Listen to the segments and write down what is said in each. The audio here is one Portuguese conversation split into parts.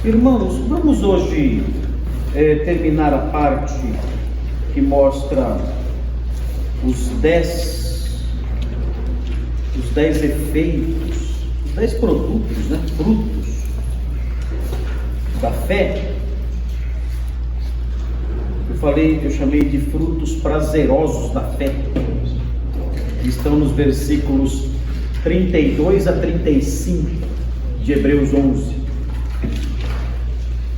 Irmãos, vamos hoje terminar a parte que mostra os 10 efeitos, os 10 produtos, frutos da fé. Eu chamei de frutos prazerosos da fé, que estão nos versículos 32 a 35 de Hebreus 11.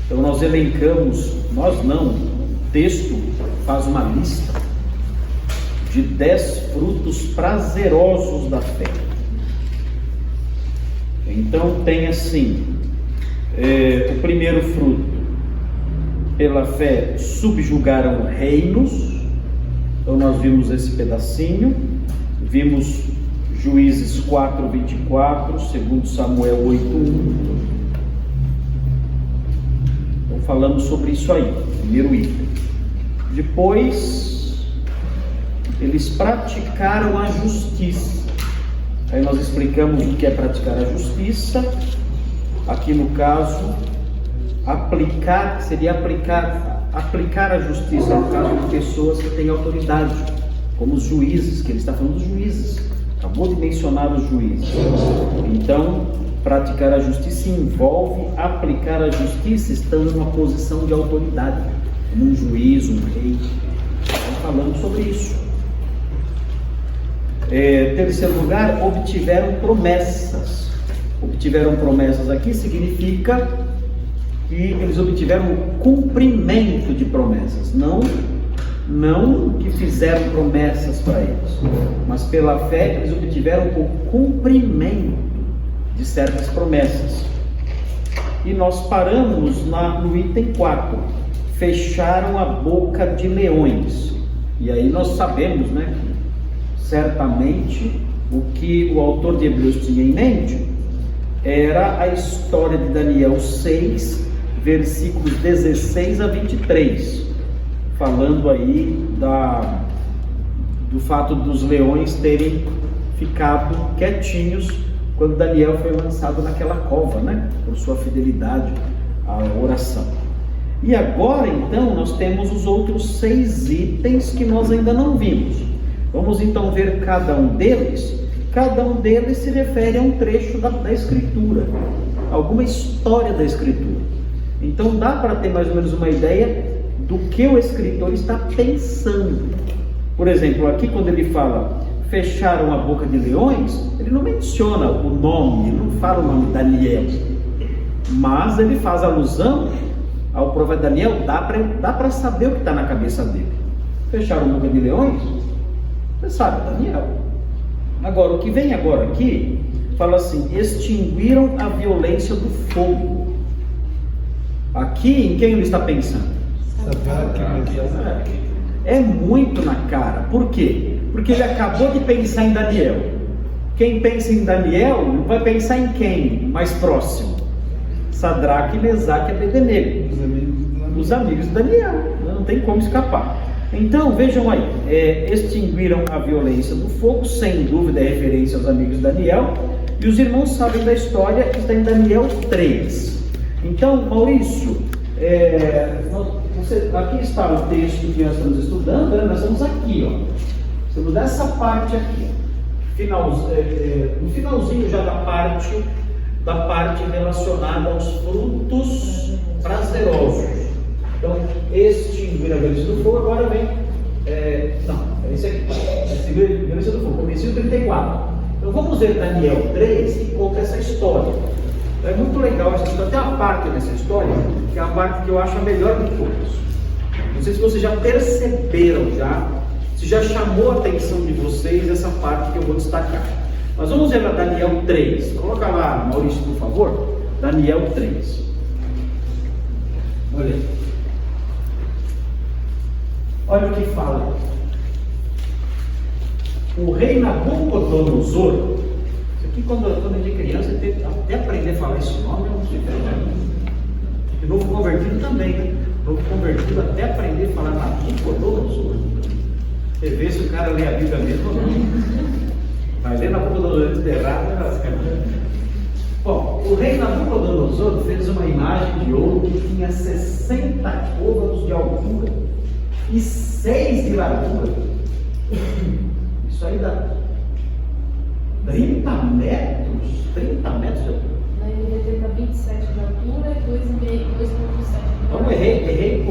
Então nós elencamos, o texto faz uma lista de 10 frutos prazerosos da fé. Então tem assim, o primeiro fruto: pela fé subjugaram reinos. Então nós vimos esse pedacinho, vimos Juízes 4:24, 2 Samuel 8:1. Então falamos sobre isso aí, primeiro item. Depois, eles praticaram a justiça. Aí nós explicamos o que é praticar a justiça. Aqui no caso, aplicar a justiça no caso de pessoas que têm autoridade, como os juízes, que ele está falando dos juízes, acabou de mencionar os juízes. Então, praticar a justiça envolve aplicar a justiça estando numa posição de autoridade, como um juiz, um rei. Estamos falando sobre isso. Terceiro lugar, obtiveram promessas. Obtiveram promessas aqui significa que eles obtiveram o cumprimento de promessas, não que fizeram promessas para eles, mas pela fé eles obtiveram o cumprimento de certas promessas. E nós paramos no item 4, fecharam a boca de leões. E aí nós sabemos, que certamente o que o autor de Hebreus tinha em mente era a história de Daniel 6, versículos 16 a 23, falando aí do fato dos leões terem ficado quietinhos quando Daniel foi lançado naquela cova, por sua fidelidade à oração. E agora então nós temos os outros 6 itens que nós ainda não vimos. Vamos então ver cada um deles. Cada um deles se refere a um trecho da Escritura, alguma história da Escritura. Então dá para ter mais ou menos uma ideia do que o escritor está pensando. Por exemplo, aqui quando ele fala fecharam a boca de leões, ele não menciona o nome, ele não fala o nome Daniel, mas ele faz alusão ao profeta Daniel. Dá para saber o que está na cabeça dele. Fecharam a boca de leões, você sabe, Daniel. Agora, o que vem agora aqui, fala assim: extinguiram a violência do fogo. Aqui, em quem ele está pensando? É muito na cara. Por quê? Porque ele acabou de pensar em Daniel. Quem pensa em Daniel vai pensar em quem? Mais próximo: Sadraque, Mesaque e Abednego, os amigos de Daniel. Não tem como escapar. Então vejam aí, extinguiram a violência do fogo, sem dúvida é referência aos amigos de Daniel. E os irmãos sabem da história, que está em Daniel 3. Então, Maurício, aqui está o texto que nós estamos estudando, nós estamos aqui, estamos nessa parte aqui, no finalzinho já da parte relacionada aos frutos prazerosos. Então, extinguir a violência do fogo, agora vem, é esse aqui, extinguir a violência do fogo, comecinho 34. Então vamos ver Daniel 3, que conta essa história. É muito legal essa história. Tem uma parte nessa história, que é a parte que eu acho a melhor de todas. Não sei se vocês já perceberam, se já chamou a atenção de vocês essa parte que eu vou destacar. Mas vamos ver lá Daniel 3. Coloca lá, Maurício, por favor. Daniel 3. Olha aí. Olha o que fala. O rei Nabucodonosor. Isso aqui, quando eu era de criança, eu teve até aprender a falar esse nome, eu não sei. E novo convertido também, Novo convertido até aprender a falar Nabucodonosor. Você vê se o cara lê a Bíblia mesmo ou não. Vai ler Nabucodonosor errado, Bom, o rei Nabucodonosor fez uma imagem de ouro que tinha 60 côvados de altura e 6 de largura. Isso aí dá 30 metros de altura. Na NVT está 27 de altura e 2,7 de Então altura. errei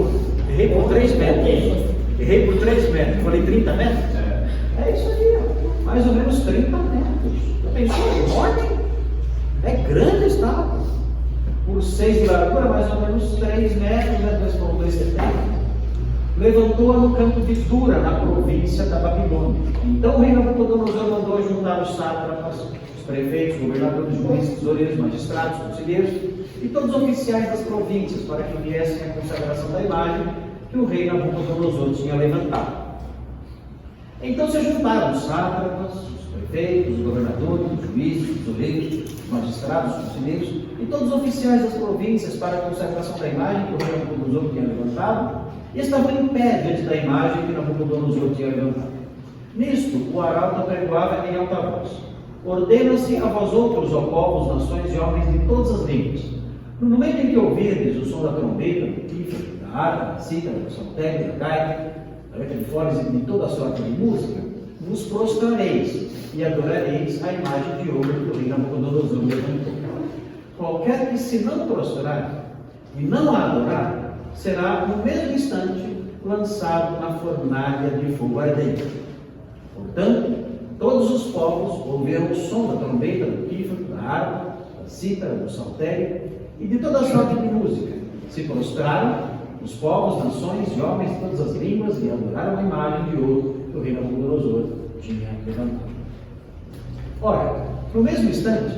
por 3 metros. Errei por 3 metros. Falei 30 metros? É isso aí, ó. Mais ou menos 30 metros. Já pensou? Enorme? É grande a estátua. Por 6 de largura, mais ou menos 3 metros, né? 2,70. Levantou-a no campo de Dura, na província da Babilônia. Então o rei Nabucodonosor mandou juntar os sátrapas, os prefeitos, governadores, juízes, tesoureiros, magistrados, conselheiros e todos os oficiais das províncias para que viessem à consagração da imagem que o rei Nabucodonosor tinha levantado. Então se juntaram os sátrapas, os prefeitos, os governadores, os juízes, os tesoureiros, os magistrados, os conselheiros e todos os oficiais das províncias para a consagração da imagem que o rei Nabucodonosor tinha levantado, e estavam em pé diante da imagem que Nabucodonosor tinha levantado. Nisto, o arauto apregoava em alta voz: ordena-se a vós outros, ó povos, nações e homens de todas as línguas, no momento em que ouvirdes o som da trombeta, do pífaro, da harpa, da cítara, do saltério, da gaita, da gaita de foles e de toda a sorte de música, vos prostrareis e adorareis a imagem de ouro que o rei Nabucodonosor levantou. Qualquer que se não prostrar e não a adorar, será no mesmo instante lançado na fornalha de fogo ardente. Portanto, todos os povos ouviram o som da trombeta, do pífaro, da harpa, da cítara, do saltério e de toda a sorte de música. Se prostraram os povos, nações e homens de todas as línguas e adoraram a imagem de ouro que o rei Nabucodonosor tinha levantado. Ora, no mesmo instante,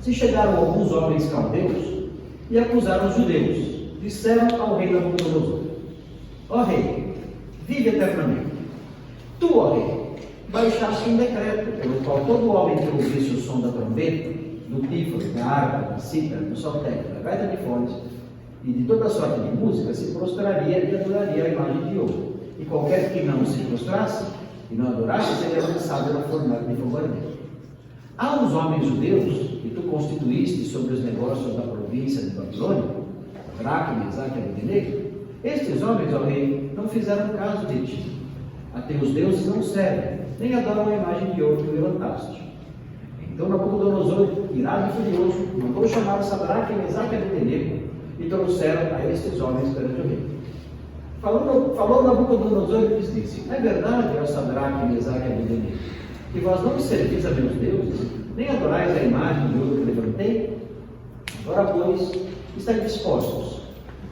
se chegaram alguns homens caldeus e acusaram os judeus. Disseram ao rei Nabucodonosor: ó rei, vive eternamente. Tu, ó rei, baixaste um decreto pelo qual todo homem que ouvisse o som da trombeta, do pífaro, da harpa, da cítara, do saltério, da gaita de foles e de toda a sorte de música se prostraria e adoraria a imagem de ouro. E qualquer que não se prostrasse e não adorasse seria lançado na fornalha de fogo ardente. Há uns homens judeus que tu constituíste sobre os negócios da província de Babilônia, Sadraque, Mesaque e Abednego. Estes homens, ó rei, não fizeram caso de ti. A teus deuses não servem, nem adoram a imagem de ouro que levantaste. Então Nabucodonosor, irado e furioso, mandou chamar Sadraque, Mesaque e Abednego e trouxeram a estes homens perante o rei. Falou Nabucodonosor e lhes disse: é verdade, ó Sadraque, Mesaque e Abednego, que vós não servis a meus deuses, nem adorais a imagem de ouro que levantei? Agora, pois, estáis dispostos,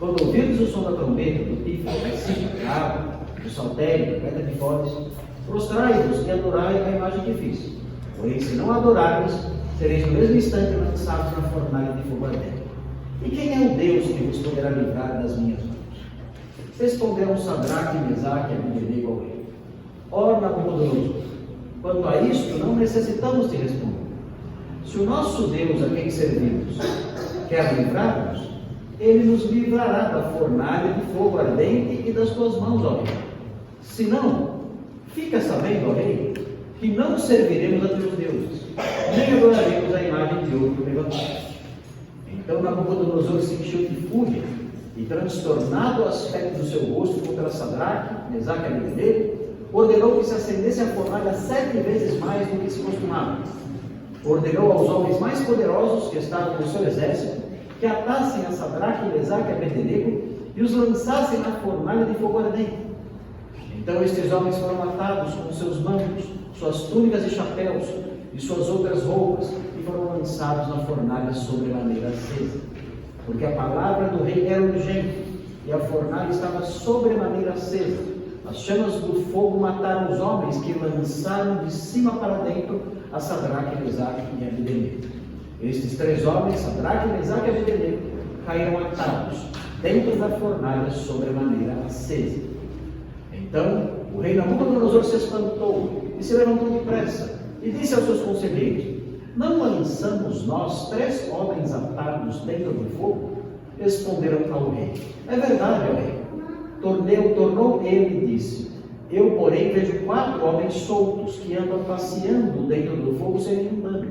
quando ouvirdes o som da trombeta, do pífaro, da cítara, da harpa, do saltério, da gaita de foles, prostrai-vos e adorai a imagem que fiz. Porém, se não adorardes, sereis no mesmo instante lançados na fornalha de fogo ardente. E quem é o Deus que vos poderá livrar das minhas mãos? Responderam Sadraque, Mesaque e Abednego ao rei: ó Nabucodonosor, quanto a isto, não necessitamos de responder. Se o nosso Deus, a quem servimos, quer livrar-nos, ele nos livrará da fornalha de fogo ardente e das tuas mãos, ó rei. Se não, fica sabendo, ó rei, que não serviremos a teus deuses, nem adoraremos a imagem de ouro que levantaste. Então Nabucodonosor se encheu de fúria e, transtornado o aspecto do seu rosto contra Sadraque, Mesaque e Abednego, ordenou que se acendesse a fornalha 7 vezes mais do que se costumava. Ordenou aos homens mais poderosos que estavam no seu exército que atassem a Sadraque, Mesaque e Abednego e os lançassem na fornalha de fogo ardente. Então estes homens foram atados com seus mantos, suas túnicas e chapéus e suas outras roupas e foram lançados na fornalha sobremaneira acesa. Porque a palavra do rei era urgente e a fornalha estava sobremaneira acesa. As chamas do fogo mataram os homens que lançaram de cima para dentro a Sadraque, Mesaque e Abednego. Estes 3 homens, Sadraque, Mesaque e Abednego, caíram atados dentro da fornalha sobremaneira acesa. Então o rei Nabucodonosor se espantou e se levantou depressa e disse aos seus conselheiros: não lançamos nós 3 homens atados dentro do fogo? Responderam ao rei: é verdade, ó rei. Tornou ele e disse: eu, porém, vejo 4 homens soltos que andam passeando dentro do fogo sem nenhum dano.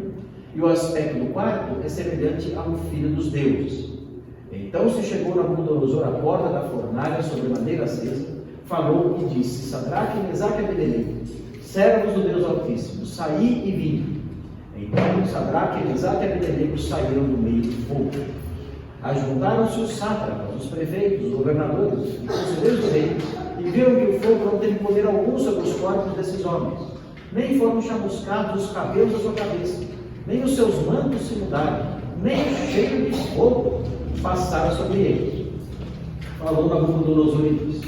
E o aspecto do quarto é semelhante a um filho dos deuses. Então se chegou Nabucodonosor à porta da fornalha sobre madeira acesa, falou e disse: Sadraque, Mesaque e Abednego, servos do Deus Altíssimo, saí e vim. Então Sadraque, Mesaque e Abednego saíram do meio do fogo. Ajuntaram-se os sátrapas, os prefeitos, os governadores e conselheiros do rei, e viram que o fogo não teve poder algum sobre os corpos desses homens, nem foram chamuscados os cabelos da sua cabeça, nem os seus mantos se mudaram, nem o cheiro de fogo passaram sobre eles. Falou Nabucodonosor e disse: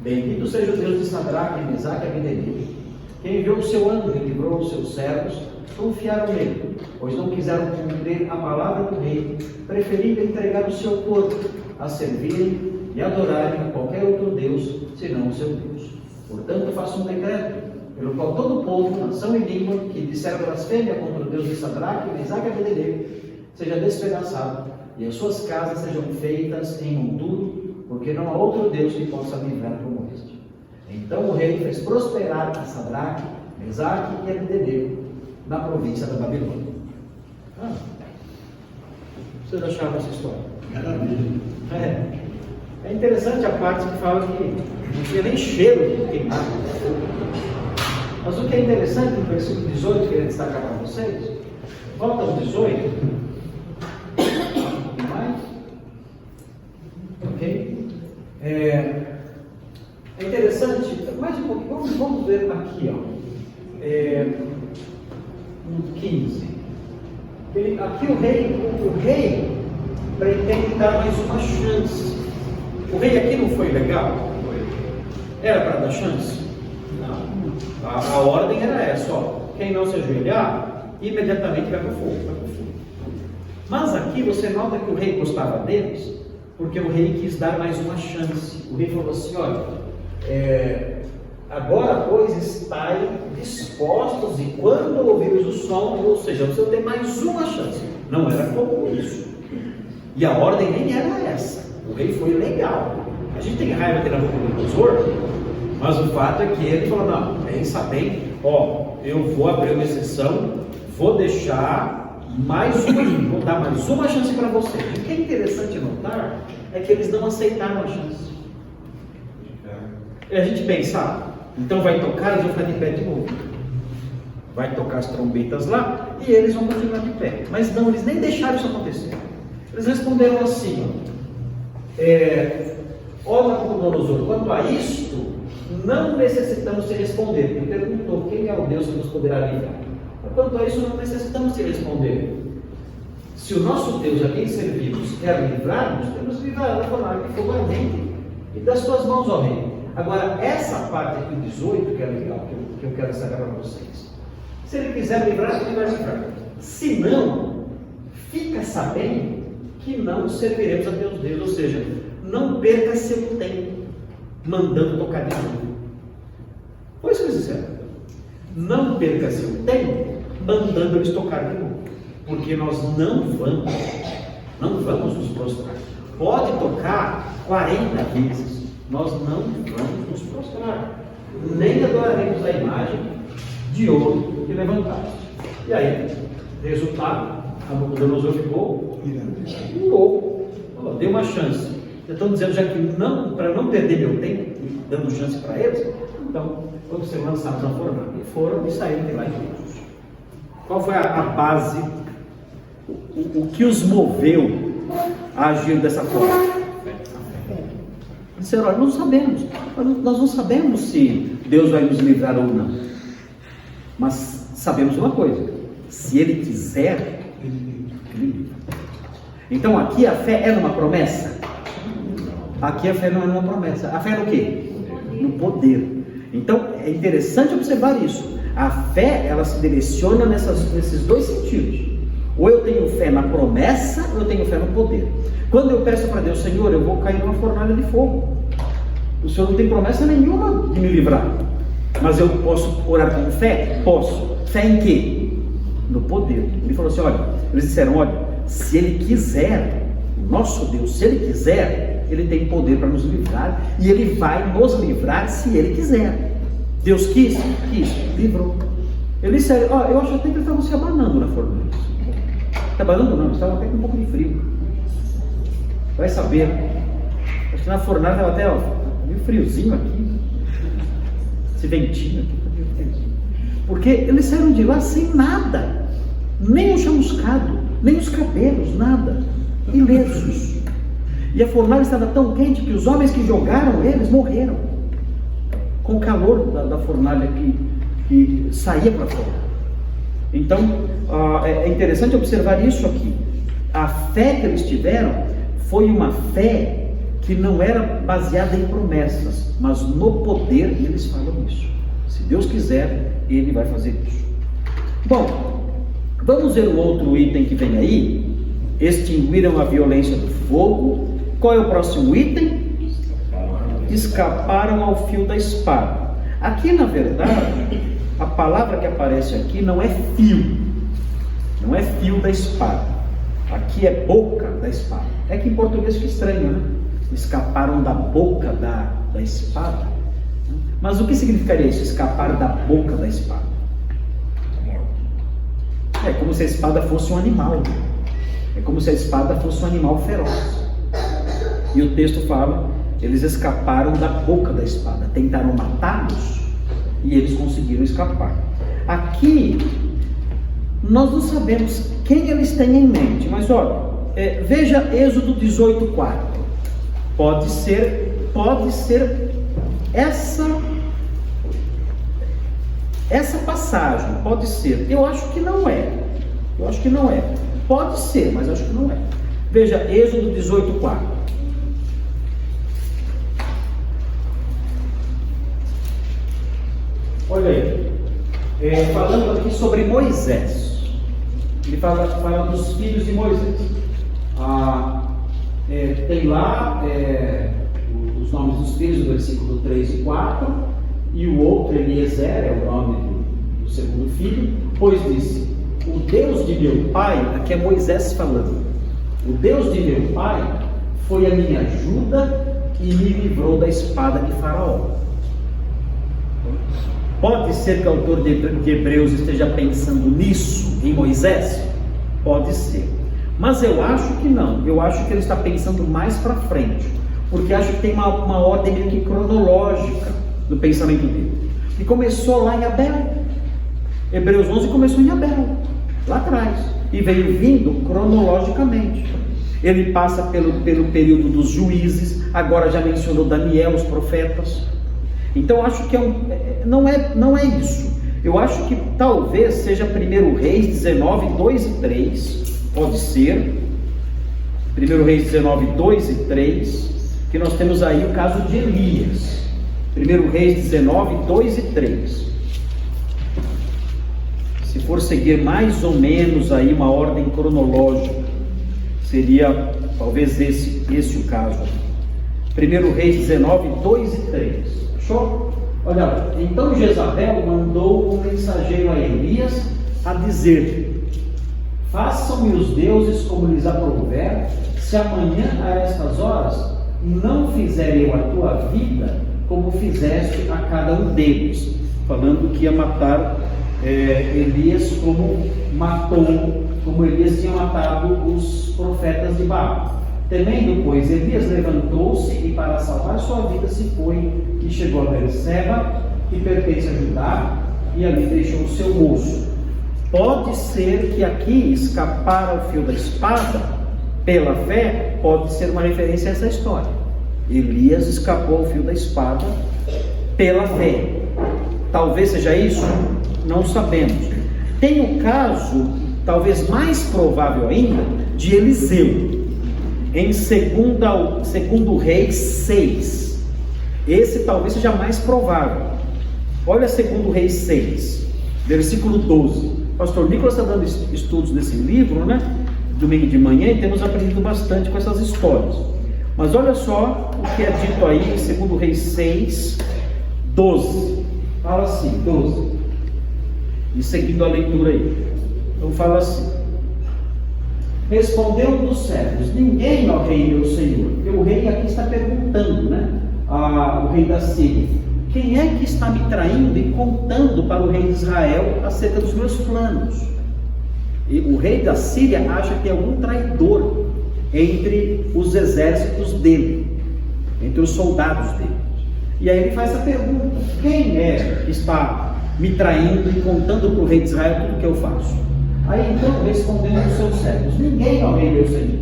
Bendito seja o Deus de Sadraque, Mesaque e Abednego, que enviou o seu anjo e livrou os seus servos. Confiaram nele, pois não quiseram cumprir a palavra do rei, preferindo entregar o seu corpo a servirem e adorarem a qualquer outro Deus, senão o seu Deus. Portanto, faço um decreto, pelo qual todo o povo, nação e língua, que disseram blasfêmia contra o Deus de Sadraque, Mesaque e Abednego, seja despedaçado, e as suas casas sejam feitas em monturo, porque não há outro Deus que possa livrar como este. Então o rei fez prosperar a Sadraque, Mesaque e Abednego na província da Babilônia. Vocês acharam essa história? É interessante a parte que fala que não tinha nem cheiro de queimado. Mas o que é interessante no versículo 18, que eu queria destacar para vocês, volta ao 18. Mais? Ok? É interessante, mais um pouquinho, vamos ver aqui, ó. No 15. Aqui o rei pretende dar mais uma chance. O rei aqui não foi legal? Era para dar chance? Não. A ordem era essa, ó. Quem não se ajoelhar, imediatamente vai para o fogo. Mas aqui você nota que o rei gostava deles, porque o rei quis dar mais uma chance. O rei falou assim: olha, agora, pois, estai dispostos, e quando ouvires o som, ou seja, você tem mais uma chance. Não era comum isso. E a ordem nem era essa. O rei foi legal. A gente tem raiva de Nabucodonosor, mas o fato é que ele falou: não, pensa bem, ó, eu vou abrir uma exceção, vou deixar vou dar mais uma chance para você. O que é interessante notar é que eles não aceitaram a chance. E a gente pensa, então vai tocar, eles vão ficar de pé de novo. Vai tocar as trombetas lá e eles vão continuar de pé. Mas não, eles nem deixaram isso acontecer. Eles responderam assim: ó Nabucodonosor, quanto a isto, não necessitamos te responder. Ele perguntou: quem é o Deus que nos poderá livrar? Quanto a isso, não necessitamos te responder. Se o nosso Deus a quem servimos quer livrar-nos, temos que livrar da fornalha de fogo ardente e das tuas mãos, ó rei. Agora, essa parte aqui, o 18, que é legal, que eu quero destacar para vocês. Se ele quiser livrar, ele vai livrar. Se não, fica sabendo que não serviremos a Deus deles. Ou seja, não perca seu tempo mandando tocar de novo. Foi isso que eles disseram. Não perca seu tempo mandando eles tocar de novo. Porque nós não vamos nos prostrar. Pode tocar 40 vezes. Nós não vamos nos prostrar, nem adoraremos a imagem de ouro que levantaste. E aí, resultado, Nabucodonosor ficou louco, deu uma chance. Estão dizendo já que para não perder meu tempo, dando chance para eles, então, quando ser lançados na fornalha, foram e saíram de lá todos. Qual foi a base, o que os moveu a agir dessa forma? Disseram: olha, não sabemos, nós não sabemos se Deus vai nos livrar ou não, mas sabemos uma coisa: se Ele quiser, Ele livra. Então aqui a fé é numa promessa? Aqui a fé não é numa promessa. A fé é no quê? No poder. Então é interessante observar isso. A fé, ela se direciona nesses dois sentidos. Ou eu tenho fé na promessa, ou eu tenho fé no poder. Quando eu peço para Deus: Senhor, eu vou cair numa fornalha de fogo, o Senhor não tem promessa nenhuma de me livrar, mas eu posso orar com fé? Posso. Fé em quê? No poder. Ele falou assim: olha, eles disseram: olha, se Ele quiser, o nosso Deus, se Ele quiser, Ele tem poder para nos livrar, e Ele vai nos livrar se Ele quiser. Deus quis, livrou. Ele disse: ó, eu acho até que eles estavam se abanando na fornalha. Trabalhando não, estava até com um pouco de frio. Vai saber. Acho que na fornalha estava até meio friozinho aqui. Esse ventinho aqui, meio friozinho. Porque eles saíram de lá sem nada. Nem o chamuscado, nem os cabelos, nada. Ilesos. E a fornalha estava tão quente que os homens que jogaram eles morreram. Com o calor da fornalha que saía para fora. Então, é interessante observar isso aqui. A fé que eles tiveram foi uma fé que não era baseada em promessas, mas no poder, e eles falam isso. Se Deus quiser, Ele vai fazer isso. Bom, vamos ver o outro item que vem aí. Extinguiram a violência do fogo. Qual é o próximo item? Escaparam ao fio da espada. Aqui, na verdade, a palavra que aparece aqui não é fio. Não é fio da espada. Aqui é boca da espada. É que em português fica estranho, né? Escaparam da boca da espada. Mas o que significaria isso? Escapar da boca da espada? É como se a espada fosse um animal. É como se a espada fosse um animal feroz. E o texto fala, eles escaparam da boca da espada. Tentaram matá-los e eles conseguiram escapar. Aqui, nós não sabemos quem eles têm em mente, mas olha, veja Êxodo 18:4. Pode ser essa passagem, pode ser. Eu acho que não é. Pode ser, mas acho que não é. Veja Êxodo 18:4. Olha aí, falando aqui sobre Moisés. Ele fala dos filhos de Moisés. Tem lá os nomes dos filhos, no versículo 3 e 4, e o outro, Eliezer, é o nome do segundo filho, pois disse, o Deus de meu pai, aqui é Moisés falando, o Deus de meu pai foi a minha ajuda e me livrou da espada de Faraó. Pode ser que o autor de Hebreus esteja pensando nisso, em Moisés? Pode ser. Mas eu acho que não. Eu acho que ele está pensando mais para frente. Porque acho que tem uma ordem meio que cronológica do pensamento dele. E começou lá em Abel. Hebreus 11 começou em Abel, lá atrás. E veio vindo cronologicamente. Ele passa pelo período dos juízes. Agora já mencionou Daniel, os profetas. Então acho que não é isso. Eu acho que talvez seja 1 Reis 19, 2 e 3. Pode ser 1 Reis 19, 2 e 3. Que nós temos aí o caso de Elias. 1 Reis 19, 2 e 3. Se for seguir mais ou menos aí uma ordem cronológica, seria talvez esse o caso. 1 Reis 19, 2 e 3. Show? Olha, então Jezabel mandou um mensageiro a Elias a dizer: façam-me os deuses como lhes aprouver, se amanhã a estas horas não fizer eu a tua vida como fizeste a cada um deles. Falando que ia matar Elias como Elias tinha matado os profetas de Baal. Temendo, pois, Elias levantou-se e para salvar sua vida se foi e chegou a Berseba, que pertence a Judá, e ali deixou o seu moço. Pode ser que aqui escapar ao fio da espada pela fé pode ser uma referência a essa história. Elias escapou ao fio da espada pela fé. Talvez seja isso? Não sabemos. Tem o caso, talvez mais provável ainda, de Eliseu. Em 2 Reis 6. Esse talvez seja mais provável. Olha 2 Reis 6, versículo 12. O pastor Nicolas está dando estudos nesse livro, né? Domingo de manhã, e temos aprendido bastante com essas histórias. Mas olha só o que é dito aí em 2 Reis 6, 12. Fala assim, 12. E seguindo a leitura aí. Então fala assim: respondeu um dos servos: ninguém, ó rei meu senhor. Porque o rei aqui está perguntando, né? O rei da Síria: quem é que está me traindo e contando para o rei de Israel acerca dos meus planos? E o rei da Síria acha que é algum traidor entre os exércitos dele, entre os soldados dele. E aí ele faz a pergunta: quem é que está me traindo e contando para o rei de Israel tudo o que eu faço? Aí então respondendo os seus servos: ninguém, ó rei meu senhor,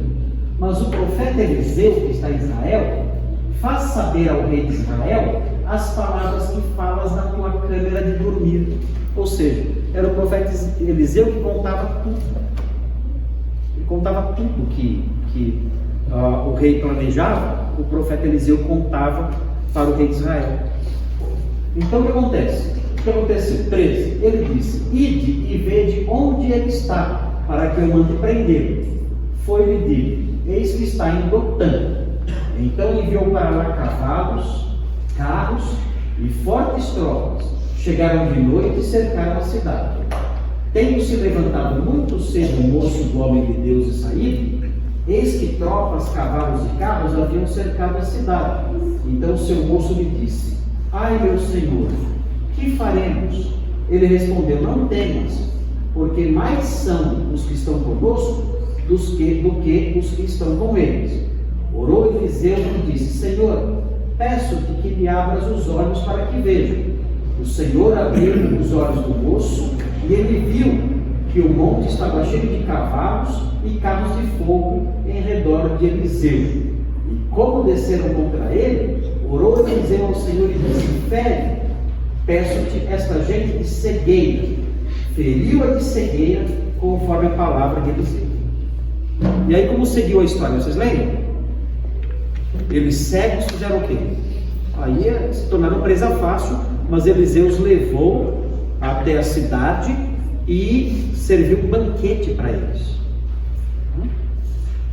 mas o profeta Eliseu, que está em Israel, faz saber ao rei de Israel as palavras que falas na tua câmara de dormir. Ou seja, era o profeta Eliseu que contava tudo. Ele contava tudo que o rei planejava, o profeta Eliseu contava para o rei de Israel. Então o que acontece? O que aconteceu? 13. Ele disse: ide e vede onde ele está, para que eu mande prendê-lo. Foi-lhe dito: eis que está em Dotã. Então enviou para lá cavalos, carros e fortes tropas. Chegaram de noite e cercaram a cidade. Tendo se levantado muito cedo o moço do homem de Deus e saído, eis que tropas, cavalos e carros haviam cercado a cidade. Então o seu moço lhe disse: ai meu senhor, que faremos? Ele respondeu: não temas, porque mais são os que estão conosco do que os que estão com eles. Orou Eliseu e disse: Senhor, peço-te que me abras os olhos para que veja. O Senhor abriu os olhos do moço e ele viu que o monte estava cheio de cavalos e carros de fogo em redor de Eliseu. E como desceram contra ele, orou Eliseu ao Senhor e disse: fere, peço-te esta gente de cegueira. Feriu-a de cegueira conforme a palavra de Eliseu. E aí como seguiu a história? Vocês lembram? Eles cegos fizeram o quê? Aí se tornaram presa fácil, mas Eliseu os levou até a cidade e serviu um banquete para eles.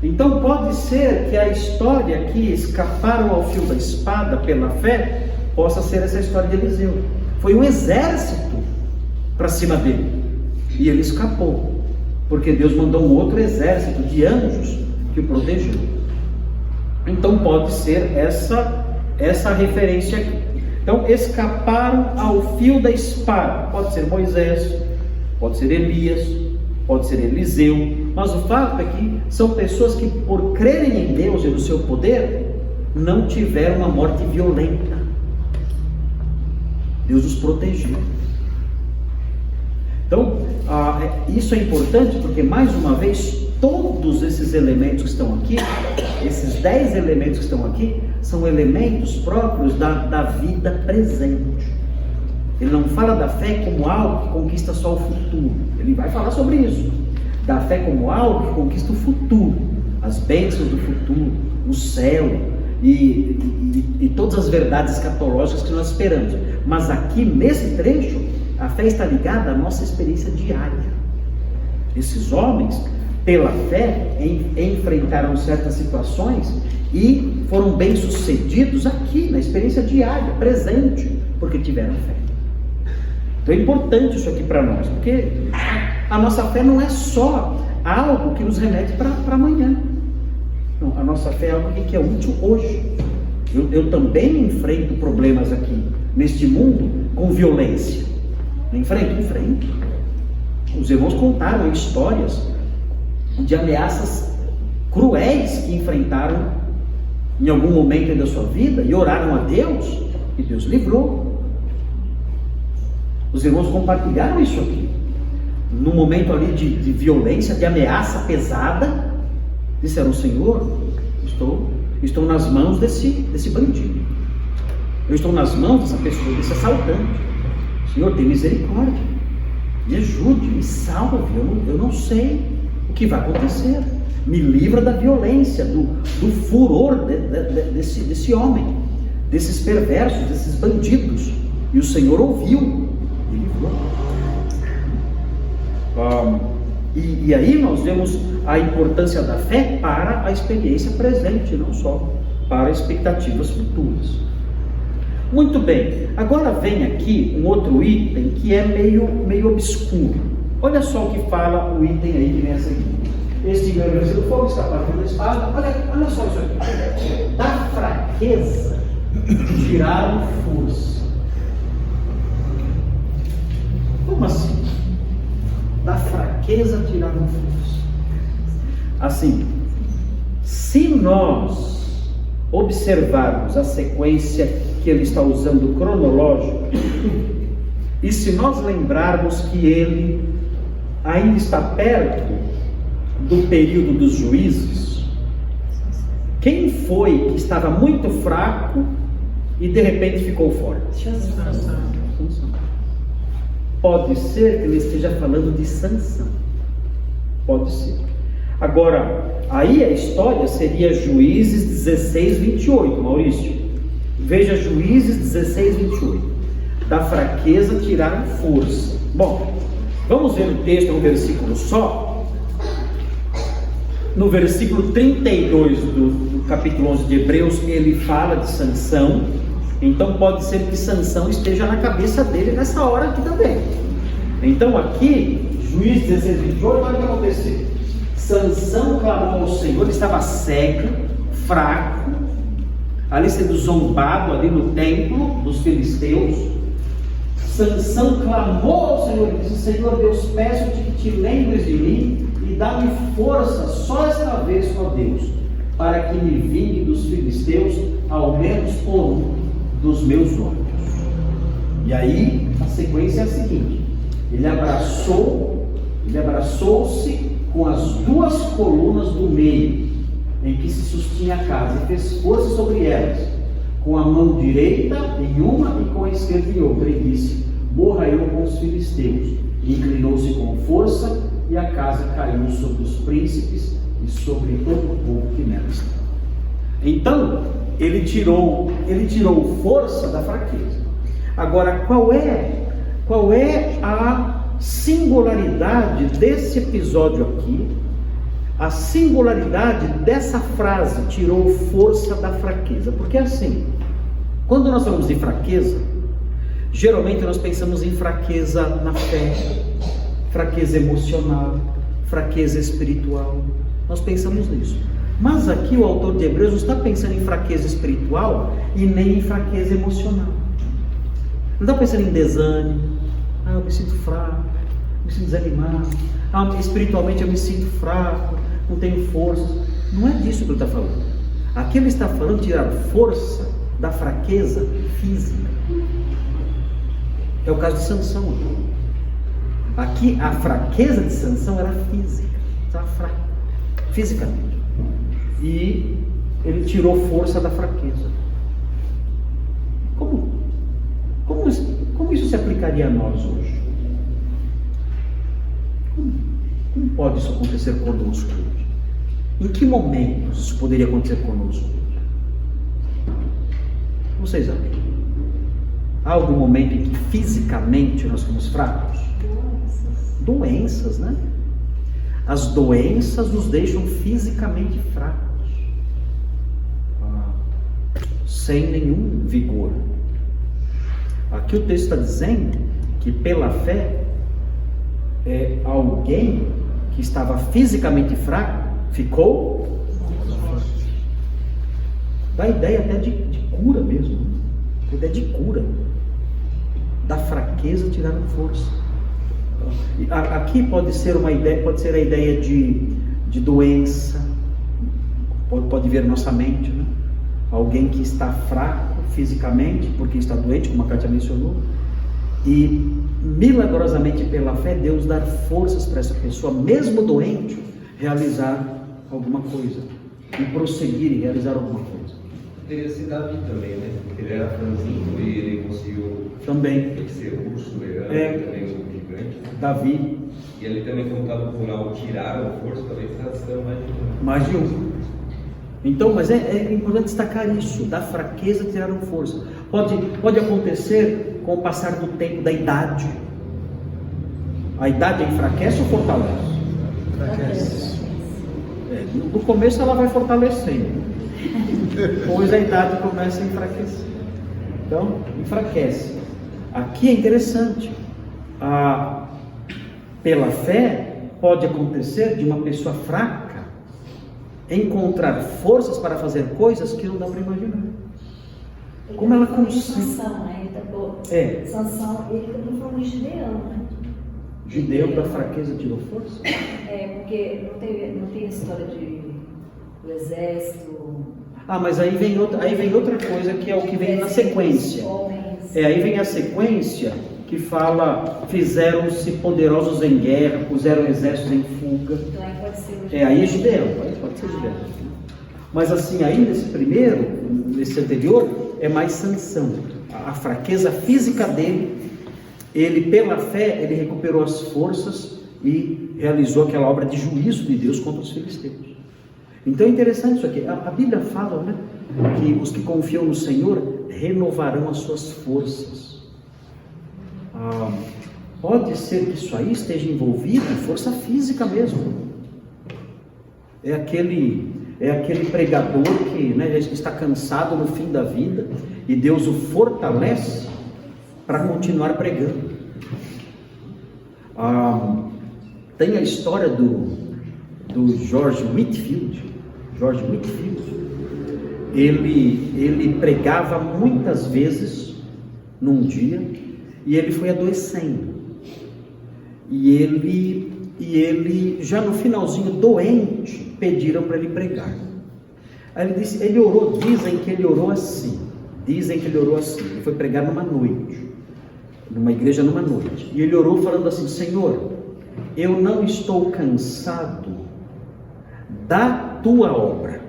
Então pode ser que a história que escaparam ao fio da espada pela fé possa ser essa história de Eliseu. Foi um exército para cima dele e ele escapou, porque Deus mandou um outro exército de anjos que o protegeu. Então pode ser essa referência aqui. Então escaparam ao fio da espada. Pode ser Moisés, pode ser Elias, pode ser Eliseu, mas o fato é que são pessoas que, por crerem em Deus e no seu poder, não tiveram uma morte violenta. Deus os protegeu. Então isso é importante, porque mais uma vez todos esses elementos que estão aqui, esses 10 elementos que estão aqui, são elementos próprios da vida presente. Ele não fala da fé como algo que conquista só o futuro. Ele vai falar sobre isso. Da fé como algo que conquista o futuro, as bênçãos do futuro, o céu e todas as verdades escatológicas que nós esperamos. Mas aqui nesse trecho, a fé está ligada à nossa experiência diária. Esses homens, pela fé, enfrentaram certas situações e foram bem-sucedidos aqui, na experiência diária, presente, porque tiveram fé. Então é importante isso aqui para nós, porque a nossa fé não é só algo que nos remete para amanhã. Não, a nossa fé é algo que é útil hoje. Eu também enfrento problemas aqui, neste mundo, com violência. Enfrento. Os irmãos contaram histórias de ameaças cruéis que enfrentaram em algum momento da sua vida e oraram a Deus e Deus livrou. Os irmãos compartilharam isso aqui. No momento ali de violência, de ameaça pesada, disseram: Senhor, estou nas mãos desse bandido, eu estou nas mãos dessa pessoa, desse assaltante. Senhor, tem misericórdia, me ajude, me salve, eu não sei o que vai acontecer, me livra da violência, do furor desse homem, desses perversos, desses bandidos. E o Senhor ouviu e livrou. E aí nós vemos a importância da fé para a experiência presente, não só para expectativas futuras. Muito bem, agora vem aqui um outro item que é meio obscuro. Olha só o que fala o item aí que vem a seguir. Este versículo do fogo está partindo da espada. Olha só isso aqui. Da fraqueza tiraram força. Como assim? Da fraqueza tiraram com força. Assim, se nós observarmos a sequência que ele está usando cronológica, e se nós lembrarmos que ele ainda está perto do período dos juízes, quem foi que estava muito fraco e de repente ficou forte? Sansão. Pode ser que ele esteja falando de Sansão. Pode ser. Agora, aí a história seria Juízes 16, 28, Maurício. Veja Juízes 16, 28. Da fraqueza tiraram força. Bom, vamos ver o texto no versículo só. No versículo 32 do capítulo 11 de Hebreus, ele fala de Sansão. Então pode ser que Sansão esteja na cabeça dele nessa hora aqui também. Então aqui, Juízes 16, 28, olha o que aconteceu. Sansão clamou ao Senhor, ele estava cego, fraco, ali sendo zombado ali no templo dos filisteus. Sansão clamou ao Senhor e disse: Senhor Deus, peço-te que te lembres de mim e dá-me força só esta vez, ó Deus, para que me vingue dos filisteus, ao menos por um dos meus olhos. E aí a sequência é a seguinte: ele abraçou-se com as duas colunas do meio em que se sustinha a casa e fez força sobre elas, com a mão direita em uma e com a esquerda em outra, e disse: morra eu com os filisteus. E inclinou-se com força, e a casa caiu sobre os príncipes e sobre todo o povo que nela estava. Então ele tirou força da fraqueza. Agora, qual é a singularidade desse episódio aqui? A singularidade dessa frase, tirou força da fraqueza. Porque assim, quando nós falamos de fraqueza, geralmente nós pensamos em fraqueza na fé, fraqueza emocional, fraqueza espiritual. Nós pensamos nisso. Mas aqui o autor de Hebreus não está pensando em fraqueza espiritual e nem em fraqueza emocional. Não está pensando em desânimo. Eu me sinto fraco, me sinto desanimado. Espiritualmente eu me sinto fraco, não tenho força. Não é disso que ele está falando. Aqui ele está falando de tirar força da fraqueza física. É o caso de Sansão. Aqui a fraqueza de Sansão era física. Estava fraco, fisicamente. E ele tirou força da fraqueza. Como isso se aplicaria a nós hoje? Como pode isso acontecer conosco hoje? Em que momentos isso poderia acontecer conosco hoje? Vocês amigos? Há algum momento em que fisicamente nós somos fracos? Doenças, né? As doenças nos deixam fisicamente fracos, sem nenhum vigor. Aqui o texto está dizendo que pela fé, alguém que estava fisicamente fraco ficou forte. Dá ideia até de cura mesmo, a ideia de cura. Da fraqueza tiraram força. Aqui pode ser a ideia de doença, pode vir na nossa mente, né? Alguém que está fraco fisicamente, porque está doente, como a Kátia mencionou, e milagrosamente pela fé, Deus dá forças para essa pessoa, mesmo doente, realizar alguma coisa, e prosseguir e realizar alguma coisa. Poderia ser Davi também, né? Porque ele era franzino e ele conseguiu também ser urso, leão, também um gigante. Davi. E ele também, como estava plural, tiraram força, talvez tração mais de um. Então, mas é importante destacar isso, da fraqueza tiraram força. Pode acontecer com o passar do tempo, da idade. A idade enfraquece ou fortalece? Enfraquece. No começo ela vai fortalecendo, depois a idade começa a enfraquecer. Então, enfraquece. Aqui é interessante, pela fé pode acontecer de uma pessoa fraca encontrar forças para fazer coisas que não dá para imaginar. Como ela consegue? Sansão, né? Sansão, ele também foi um gideão, né? Gideão da fraqueza tirou força? Porque não tem a história do exército. Mas aí vem outra coisa que é o que vem na sequência. Aí vem a sequência que fala, fizeram-se poderosos em guerra, puseram exércitos em fuga. Então aí pode ser Aí é Gideão, pode ser Gideão. Mas assim, aí nesse anterior, é mais Sansão. A fraqueza física dele, ele pela fé, ele recuperou as forças e realizou aquela obra de juízo de Deus contra os filisteus. Então é interessante isso aqui. A Bíblia fala, né, que os que confiam no Senhor renovarão as suas forças. Pode ser que isso aí esteja envolvido em força física mesmo. É aquele pregador que, né, já está cansado no fim da vida e Deus o fortalece para continuar pregando. Tem a história do George Whitefield. Ele pregava muitas vezes num dia e ele foi adoecendo. E ele já no finalzinho doente, pediram para ele pregar. Aí ele disse, dizem que ele orou assim. Ele foi pregar numa igreja numa noite. E ele orou falando assim: Senhor, eu não estou cansado da tua obra,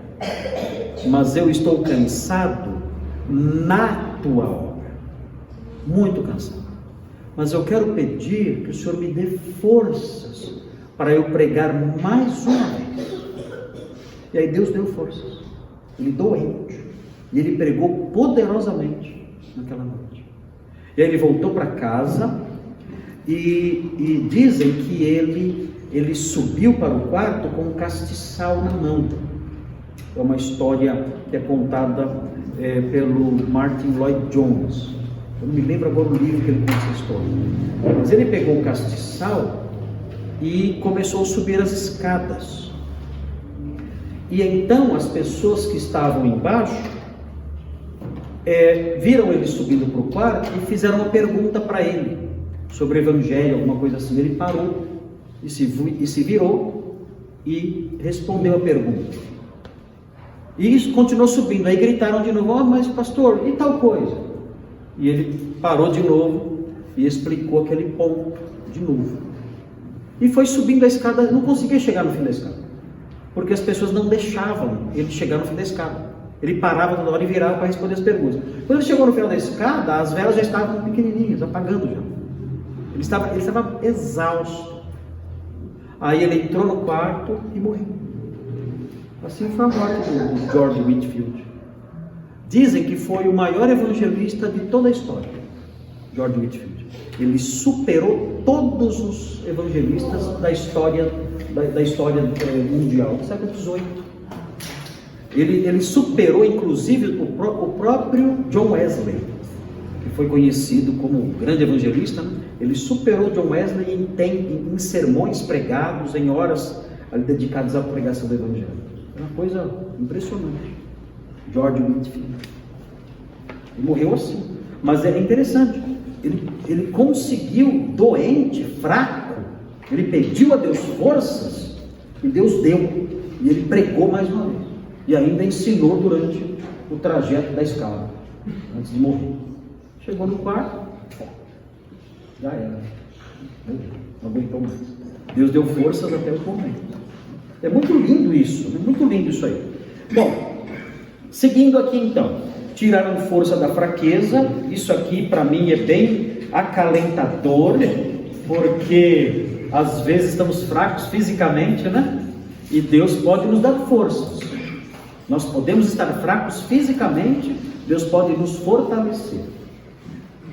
mas eu estou cansado na tua obra. Muito cansado. Mas eu quero pedir que o Senhor me dê forças para eu pregar mais uma vez. E aí Deus deu forças. Ele doente. E ele pregou poderosamente naquela noite. E aí ele voltou para casa e dizem que ele subiu para o quarto com um castiçal na mão. É uma história que é contada pelo Martin Lloyd Jones. Eu não me lembro agora o livro que ele conta essa história. Mas ele pegou o castiçal e começou a subir as escadas. E então as pessoas que estavam embaixo viram ele subindo para o quarto e fizeram uma pergunta para ele sobre o evangelho, alguma coisa assim. Ele parou e se virou e respondeu a pergunta. E isso continuou subindo. Aí gritaram de novo: mas pastor, e tal coisa? E ele parou de novo e explicou aquele ponto de novo. E foi subindo a escada, não conseguia chegar no fim da escada, porque as pessoas não deixavam ele chegar no fim da escada. Ele parava toda hora e virava para responder as perguntas. Quando ele chegou no final da escada, as velas já estavam pequenininhas, apagando já. Ele estava exausto. Aí ele entrou no quarto e morreu. Assim foi a morte do George Whitefield. Dizem que foi o maior evangelista de toda a história, George Whitefield. Ele superou todos os evangelistas da história mundial, do século XVIII. Ele superou inclusive o próprio John Wesley, que foi conhecido como grande evangelista, né? Ele superou John Wesley em sermões pregados, em horas dedicadas à pregação do evangelho. É uma coisa impressionante. George Whitefield. Ele morreu assim. Mas é interessante. Ele conseguiu, doente, fraco, ele pediu a Deus forças e Deus deu. E ele pregou mais uma vez. E ainda ensinou durante o trajeto da escada, antes de morrer. Chegou no quarto, já era. Não aguentou mais. Deus deu forças até o momento. É muito lindo isso, é muito lindo isso aí. Bom, seguindo aqui então, tiraram força da fraqueza. Isso aqui para mim é bem acalentador, porque às vezes estamos fracos fisicamente, né? E Deus pode nos dar forças. Nós podemos estar fracos fisicamente, Deus pode nos fortalecer.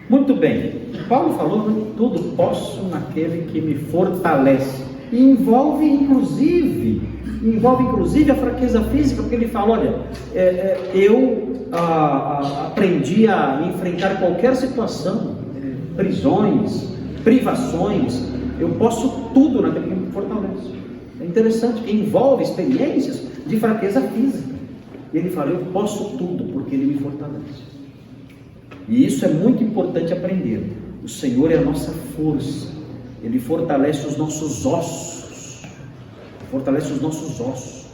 Muito bem, Paulo falou, né? Tudo posso naquele que me fortalece. E envolve inclusive a fraqueza física, porque ele fala: olha, eu aprendi a enfrentar qualquer situação, prisões, privações, eu posso tudo naquele que me fortalece. É interessante, que envolve experiências de fraqueza física. E ele fala: eu posso tudo porque ele me fortalece. E isso é muito importante aprender. O Senhor é a nossa força. ele fortalece os nossos ossos. Fortalece os nossos ossos.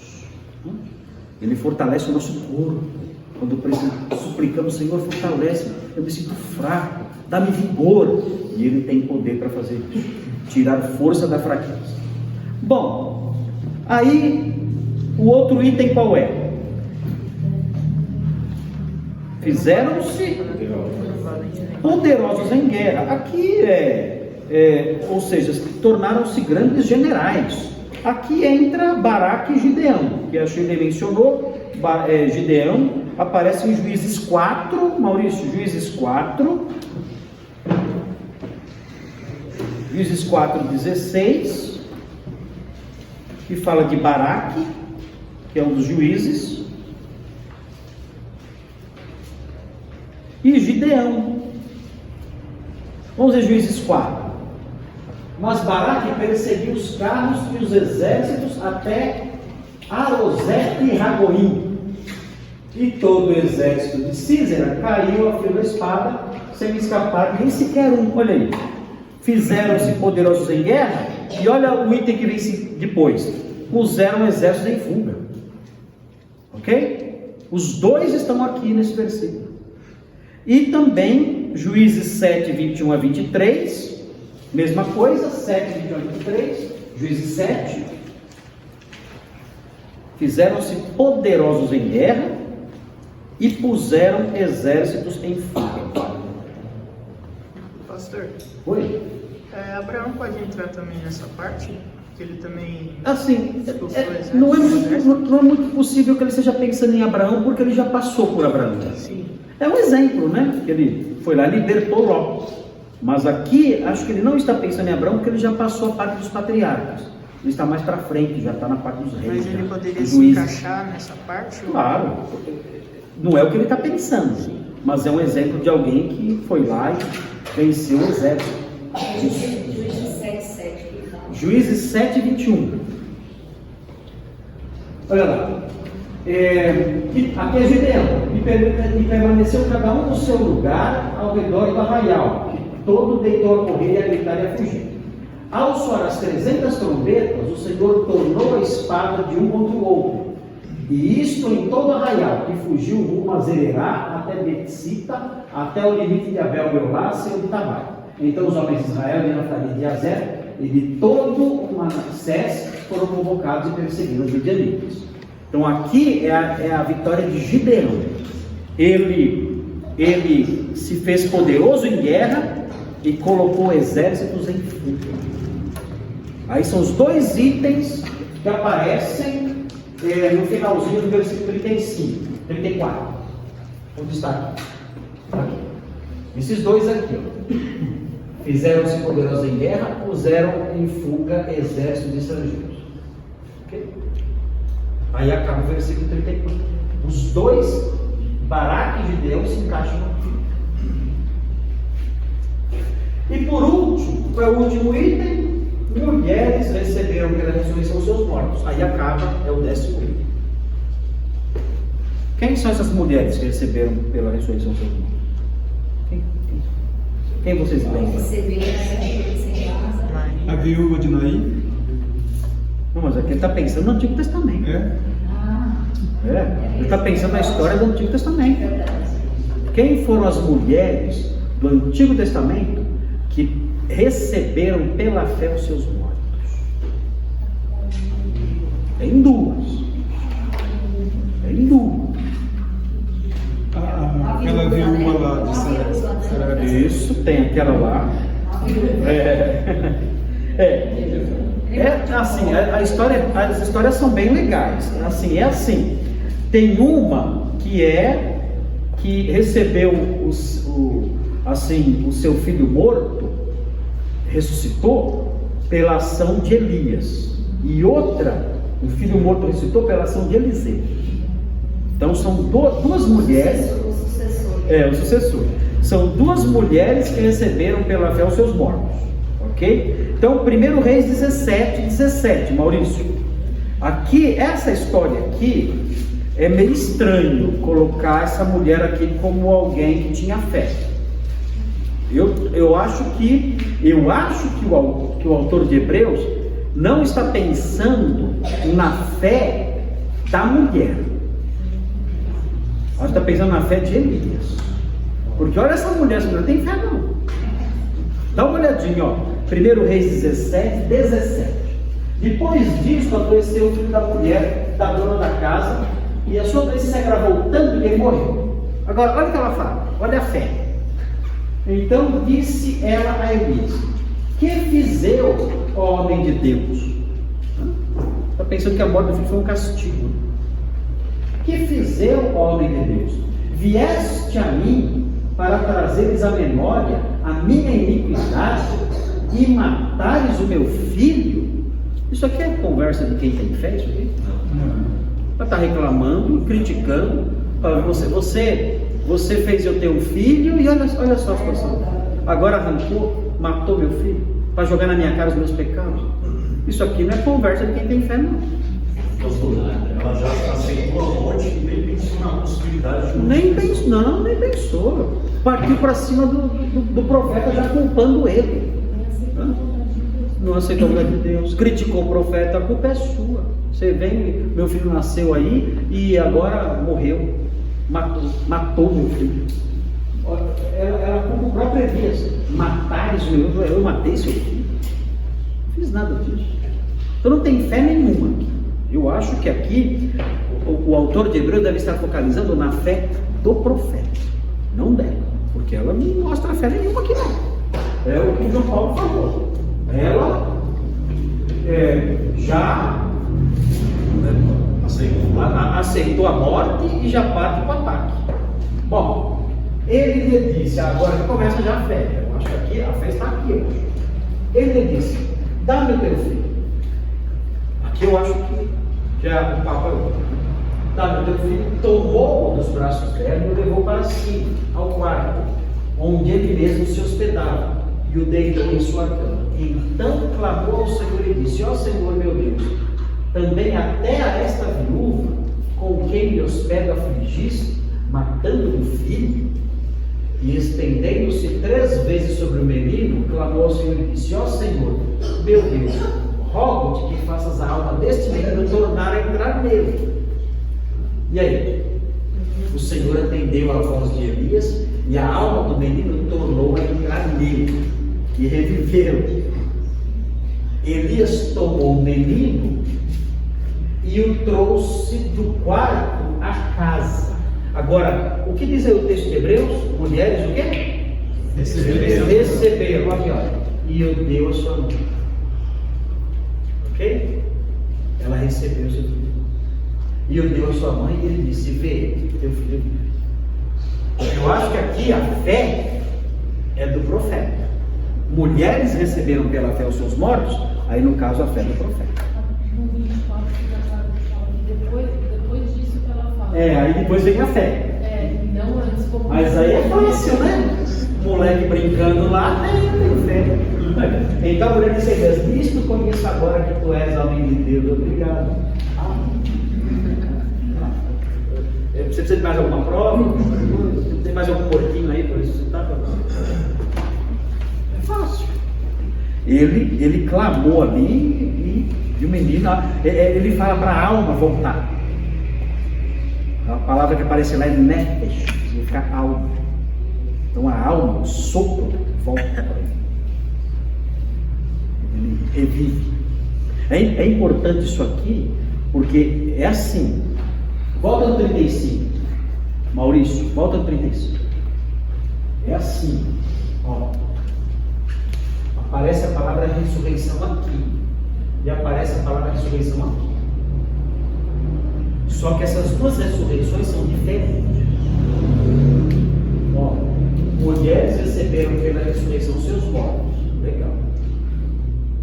Ele fortalece o nosso corpo. Quando suplicamos, Senhor, fortalece. Eu me sinto fraco, dá-me vigor. E Ele tem poder para fazer isso, tirar força da fraqueza. Bom, aí o outro item qual é? Fizeram-se poderosos em guerra. Aqui ou seja, tornaram-se grandes generais. Aqui entra Baraque e Gideão, que a Shirley mencionou. Gideão aparece em Juízes 4, Maurício, Juízes 4, Juízes 4:16, que fala de Baraque, que é um dos juízes, e Gideão. Vamos ver Juízes 4. Mas Baraque perseguiu os carros e os exércitos até Arosete e Ragoim, e todo o exército de Císera caiu a fio da espada, sem escapar nem sequer um. Olha aí, fizeram-se poderosos em guerra, e olha o item que vem depois: puseram exércitos em fuga. Ok? Os dois estão aqui nesse versículo. E também Juízes 7, 21 a 23, mesma coisa, 7, 21 a 23, Juízes 7. Fizeram-se poderosos em guerra e puseram exércitos em fuga. Pastor, Oi? Abraão pode entrar também nessa parte? Que ele também... Assim, não é muito possível que ele esteja pensando em Abraão, porque ele já passou por Abraão. Sim. É um exemplo, né? Que ele foi lá e libertou Ló. Mas aqui, acho que ele não está pensando em Abraão, porque ele já passou a parte dos patriarcas. Ele está mais para frente, já está na parte dos reis. Mas ele poderia se juízes. encaixar nessa parte? Claro, não é o que ele está pensando, mas é um exemplo de alguém que foi lá e venceu o exército. Juízes 7:7. Juízes 7, 21. Olha lá. Aqui é Gideão. E permaneceu cada um no seu lugar ao redor do arraial, que todo deitou a correr e a gritar e a fugir. Ao soar as 300 trombetas, o Senhor tornou a espada de um contra o outro. E isto em todo o arraial, que fugiu rumo a Zererá, até Betsita, até o limite de Abel-Beolá, seu de Tabai. Então os homens de Israel, de Naftali, de Azer, e de todo o Manassés foram convocados e perseguiram os midianitas. Então aqui é a vitória de Gideão. Ele se fez poderoso em guerra e colocou exércitos em fuga. Aí são os dois itens que aparecem no finalzinho do versículo 34. Onde está aqui? Esses dois aqui, ó. Fizeram-se poderosos em guerra, puseram em fuga exércitos estrangeiros. Okay? Aí acaba o versículo 34. Os dois, Baraque e Gideão, se encaixam aqui. E por último, qual é o último item? Mulheres receberam pela ressurreição seus mortos. Aí acaba, é o 10º item. Quem são essas mulheres que receberam pela ressurreição seus mortos? Quem vocês lembram? A viúva de Naim. Não, mas aqui ele está pensando no Antigo Testamento. Ele está pensando na história do Antigo Testamento. Quem foram as mulheres do Antigo Testamento que receberam pela fé os seus mortos? Tem duas. Aquela viúva lá de Sarepta. Isso, tem aquela lá. Assim, as histórias são bem legais. Assim, tem uma que recebeu o seu filho morto, ressuscitou pela ação de Elias, e outra, o filho morto ressuscitou pela ação de Eliseu. Então são duas mulheres. O sucessor. São duas mulheres que receberam pela fé os seus mortos. Ok? Então, 1 Reis 17, Maurício. Aqui, essa história aqui, é meio estranho colocar essa mulher aqui como alguém que tinha fé. Eu acho que o autor de Hebreus não está pensando na fé da mulher. Ele está pensando na fé de Elias. Porque olha essa mulher não tem fé não. Dá uma olhadinha, ó. 1 Reis 17. Depois disso adoeceu o filho da mulher, da dona da casa, e a sua doença se agravou tanto que ele morreu. Agora, olha o que ela fala, olha a fé. Então disse ela a Elias: que fiz eu, ó homem de Deus? Está pensando que a morte do filho foi um castigo. Que fiz eu, ó homem de Deus? Vieste a mim para trazeres à memória a minha iniquidade e matares o meu filho? Isso aqui é conversa de quem tem fé, isso aqui? Ela está reclamando, criticando. Você fez eu ter um filho e olha só a situação. Agora arrancou, matou meu filho, para jogar na minha cara os meus pecados. Isso aqui não é conversa de quem tem fé, não. Ela já aceitou a morte e nem pensou na possibilidade de nem pensou. Partiu para cima do profeta, já culpando ele. Não aceitou a vontade de Deus, criticou o profeta, a culpa é sua. Você vem, meu filho nasceu aí e agora morreu, matou meu filho. Ela culpa o próprio Elias. Matares o meu, eu matei seu filho. Não fiz nada disso. Então não tem fé nenhuma aqui. Eu acho que aqui o autor de Hebreus deve estar focalizando na fé do profeta, não dela, porque ela não mostra fé nenhuma aqui não. É o que João Paulo falou. Ela já aceitou a morte e já parte para o ataque. Bom, ele lhe disse, agora que começa já a fé. Eu acho que aqui a fé está aqui hoje. Ele lhe disse: dá-me o teu filho. Aqui eu acho que já o papo é outro. Dá-me o teu filho, tomou-o dos braços dela e o levou para si, ao quarto, onde ele mesmo se hospedava, e o deitou em sua cama. Então clamou ao Senhor e disse: ó Senhor meu Deus, também até a esta viúva, com quem me hospeda afligiste, matando o filho? E estendendo-se 3 vezes sobre o menino, clamou ao Senhor e disse: ó Senhor meu Deus, rogo-te que faças a alma deste menino tornar a entrar nele. E aí? O Senhor atendeu a voz de Elias, e a alma do menino tornou a entrar nele, e reviveu. Elias tomou o menino e o trouxe do quarto à casa. Agora, o que diz aí o texto de Hebreus? Mulheres o quê? Receberam. Aqui, olha. E o deu a sua mãe. Ok? Ela recebeu o seu filho. E o deu a sua mãe e ele disse: vê, teu filho. Eu acho que aqui a fé é do profeta. Mulheres receberam pela fé os seus mortos, aí no caso a fé do profeta. No 24 depois disso que ela fala. Aí depois vem a fé. Não antes como. Mas aí é fácil, né? Moleque brincando lá, tem fé. Então a mulher disse: nisto conheço agora que tu és homem de Deus. Obrigado. Você precisa de mais alguma prova? Tem mais algum porquinho aí para ressuscitar? É fácil. Ele clamou ali e o menino, ele fala para a alma voltar. A palavra que aparece lá é nefesh, significa alma. Então a alma, o sopro, volta para ele. Ele revive. É importante isso aqui, porque é assim. Volta no 35. Maurício, volta no 35. É assim. Ó. Aparece a palavra ressurreição aqui. E aparece a palavra ressurreição aqui. Só que essas duas ressurreições são diferentes. Ó, mulheres receberam pela ressurreição seus mortos. Legal.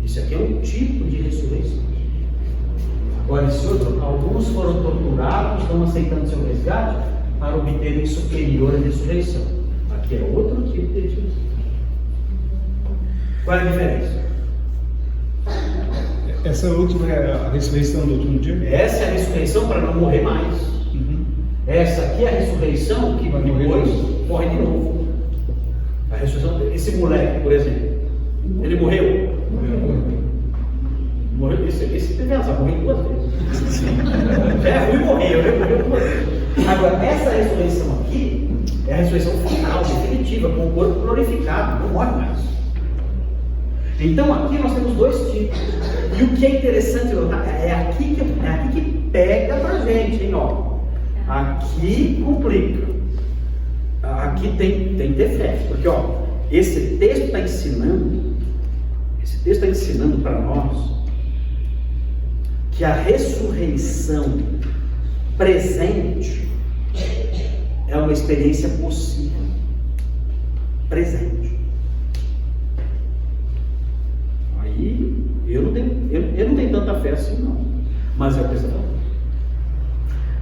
Isso aqui é um tipo de ressurreição. Agora, esse outro, alguns foram torturados, não aceitando seu resgate, para obterem superior à ressurreição. Aqui é outro tipo de ressurreição. Qual é a diferença? Essa última é a ressurreição do último dia? Essa é a ressurreição para não morrer mais. Essa aqui é a ressurreição que depois morre de novo. A A ressurreição, esse moleque, por exemplo, ele morreu? Morreu, esse teve azar, morreu 2 vezes. É ruim morreu 2 vezes. Agora, essa ressurreição aqui é a ressurreição final, definitiva, com o corpo glorificado, não morre mais. Então aqui nós temos 2 tipos. E o que é interessante notar, é aqui que pega pra gente, hein, ó. Aqui complica. Aqui tem que ter fé. Porque, ó, esse texto está ensinando para nós que a ressurreição presente é uma experiência possível. Presente. Aí eu não tenho tanta fé assim, não. Mas é o que você fala.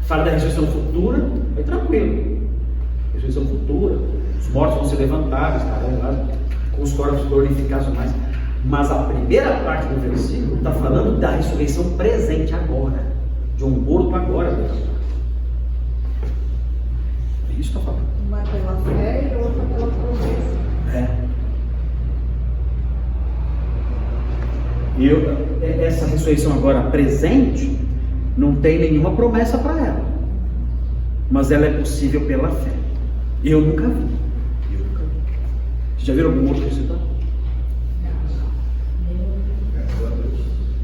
Fala da ressurreição futura, é tranquilo. Ressurreição futura, os mortos vão se levantar, estarão lá com os corpos glorificados mais. Mas a primeira parte do versículo está falando da ressurreição presente agora, de um morto agora. É isso que está falando. Uma pela fé e outra pela promessa. E essa ressurreição agora presente não tem nenhuma promessa para ela, mas ela é possível pela fé. Eu nunca vi. Vocês já viram algum morto ressuscitar?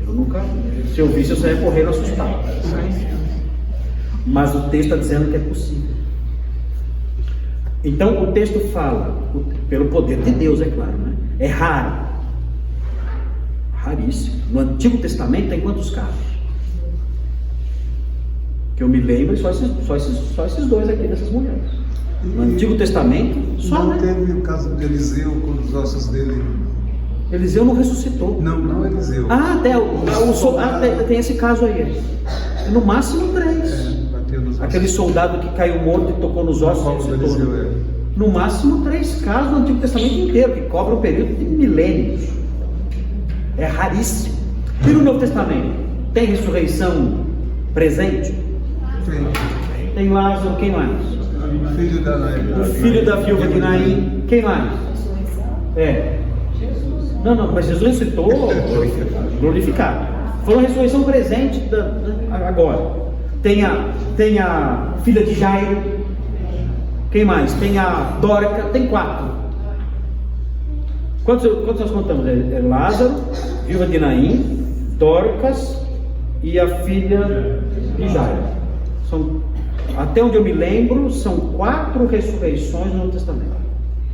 Eu nunca vi. Se eu visse, eu saia correndo assustado. Mas o texto está dizendo que é possível. Então o texto fala, pelo poder de Deus, é claro, né? É raro. Raríssimo. No Antigo Testamento tem quantos casos? Que eu me lembro, só esses 2 aqui dessas mulheres. No Antigo Testamento, só. Não teve o caso de Eliseu, quando os ossos dele. Eliseu não ressuscitou. Não Eliseu. Tem esse caso aí. No máximo 3. Bateu nos ossos. Aquele soldado que caiu morto e tocou nos ossos. Eliseu, No máximo 3 casos no Antigo Testamento inteiro, que cobre um período de milênios. É raríssimo. E no Novo Testamento? Tem ressurreição presente? Tem Lázaro, quem mais? O filho da viúva de Naim, quem mais? Não, mas Jesus ressuscitou glorificado. Foi uma ressurreição presente agora. Tem a filha de Jairo, quem mais? Tem a Dorca, tem 4. Quantos nós contamos? É Lázaro, viúva de Naim, Dorcas e a filha de Jairo. Até onde eu me lembro, são 4 ressurreições no Novo Testamento.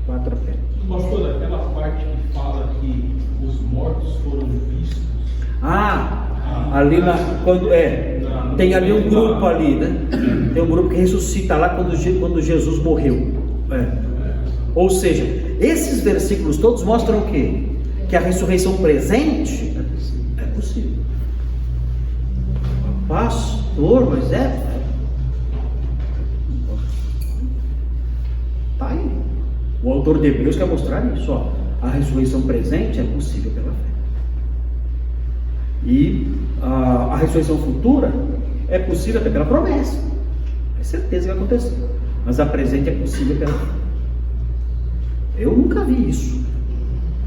4 apenas. Pastor, aquela parte que fala que os mortos foram vistos. Ali tem ali um grupo ali, né? Tem um grupo que ressuscita lá quando Jesus morreu. Ou seja, esses versículos todos mostram o quê? Que a ressurreição presente é possível. Pastor, mas tá aí. O autor de Hebreus quer mostrar isso, ó. A ressurreição presente é possível pela fé. E a ressurreição futura é possível até pela promessa. É certeza que vai acontecer. Mas a presente é possível pela fé. Eu nunca vi isso.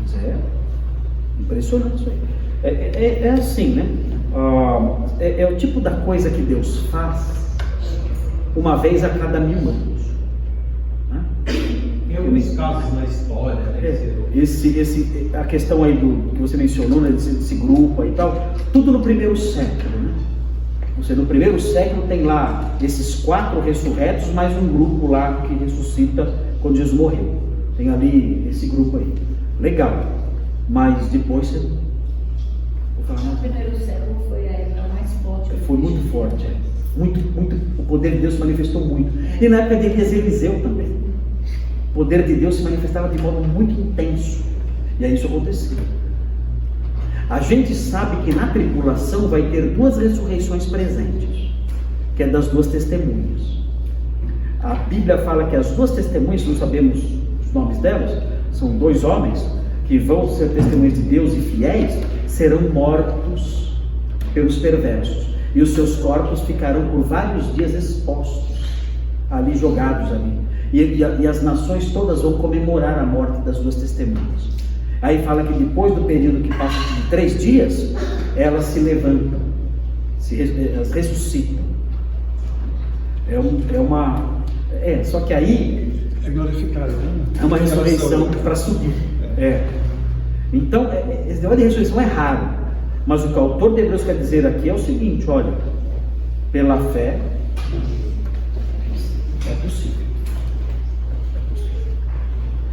Mas é impressionante isso aí. É assim, né? É o tipo da coisa que Deus faz uma vez a cada 1000 anos. Né? Tem alguns casos na história, né? A questão aí que você mencionou, né, desse grupo aí e tal, tudo no primeiro século, né? Ou seja, no primeiro século tem lá esses 4 ressurretos, mais um grupo lá que ressuscita quando Jesus morreu. Tem ali esse grupo aí. Legal. Mas depois você... Vou falar mais. O primeiro século foi a época mais forte. Foi muito forte. Muito, o poder de Deus se manifestou muito. E na época de Eliseu também. O poder de Deus se manifestava de modo muito intenso. E aí isso acontecia. A gente sabe que na tribulação vai ter 2 ressurreições presentes, que é das 2 testemunhas. A Bíblia fala que as 2 testemunhas, não sabemos os nomes delas, são 2 homens que vão ser testemunhas de Deus e fiéis, serão mortos pelos perversos, e os seus corpos ficarão por vários dias expostos, ali jogados ali. E as nações todas vão comemorar a morte das duas testemunhas. Aí fala que depois do período que passa de 3 dias, elas se levantam, elas ressuscitam. Só que aí É glorificado, né? é uma ressurreição para subir. Então, esse negócio de ressurreição é raro. Mas o que o autor de Hebreus quer dizer aqui é o seguinte: olha, pela fé é possível.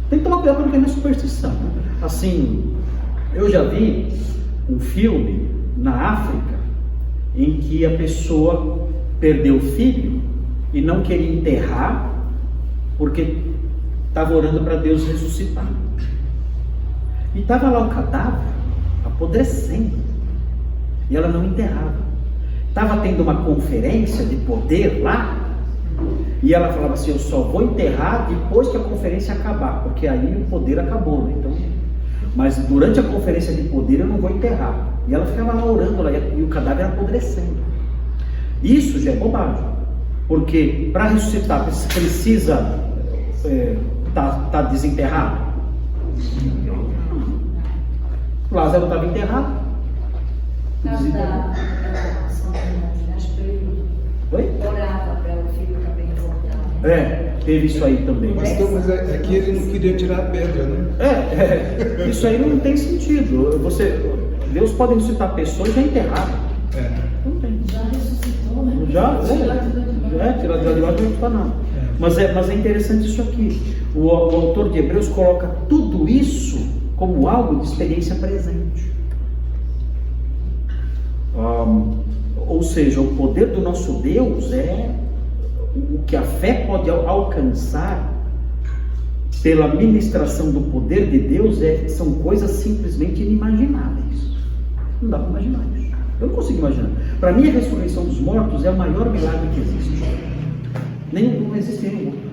Tem que tomar cuidado porque não é superstição, né? Assim, eu já vi um filme na África em que a pessoa perdeu o filho e não queria enterrar porque estava orando para Deus ressuscitar. E estava lá o cadáver apodrecendo e ela não enterrava. Estava tendo uma conferência de poder lá e ela falava assim: eu só vou enterrar depois que a conferência acabar, porque aí o poder acabou, né? Então, mas durante a conferência de poder eu não vou enterrar. E ela ficava lá orando lá, e o cadáver apodrecendo. Isso já é bobagem, porque para ressuscitar precisa tá desenterrado. Lázaro estava enterrado. Caso da oração do acho que ele orava para o filho também voltar. Teve isso aí também. Mas é que ele não queria tirar a pedra, né? Isso aí não tem sentido. Deus pode ressuscitar pessoas já enterradas. Não tem. Já ressuscitou, né? Tirar de lá não vai ressuscitar não. Mas é interessante isso aqui. O autor de Hebreus coloca tudo isso como algo de experiência presente. Ou seja, o poder do nosso Deus é o que a fé pode alcançar pela ministração do poder de Deus. São coisas simplesmente inimagináveis. Não dá para imaginar isso. Eu não consigo imaginar. Para mim, a ressurreição dos mortos é o maior milagre que existe. Não existe nenhum outro.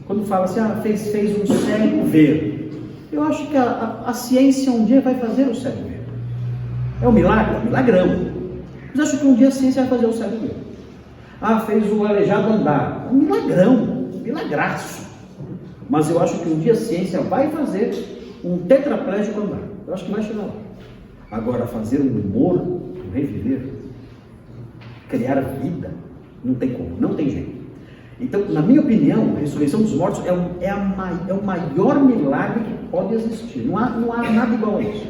Quando fala assim, fez um cego ver. Eu acho que a ciência um dia vai fazer o cego ver. É um milagre, é um milagrão. Mas acho que um dia a ciência vai fazer o cego ver. Fez o aleijado andar. É um milagrão, um milagraço. Mas eu acho que um dia a ciência vai fazer um tetraplégico andar. Eu acho que vai chegar lá. Agora, fazer um morto reviver, criar vida, não tem como, não tem jeito. Então, na minha opinião, a ressurreição dos mortos é o maior milagre que pode existir. Não há nada igual a isso.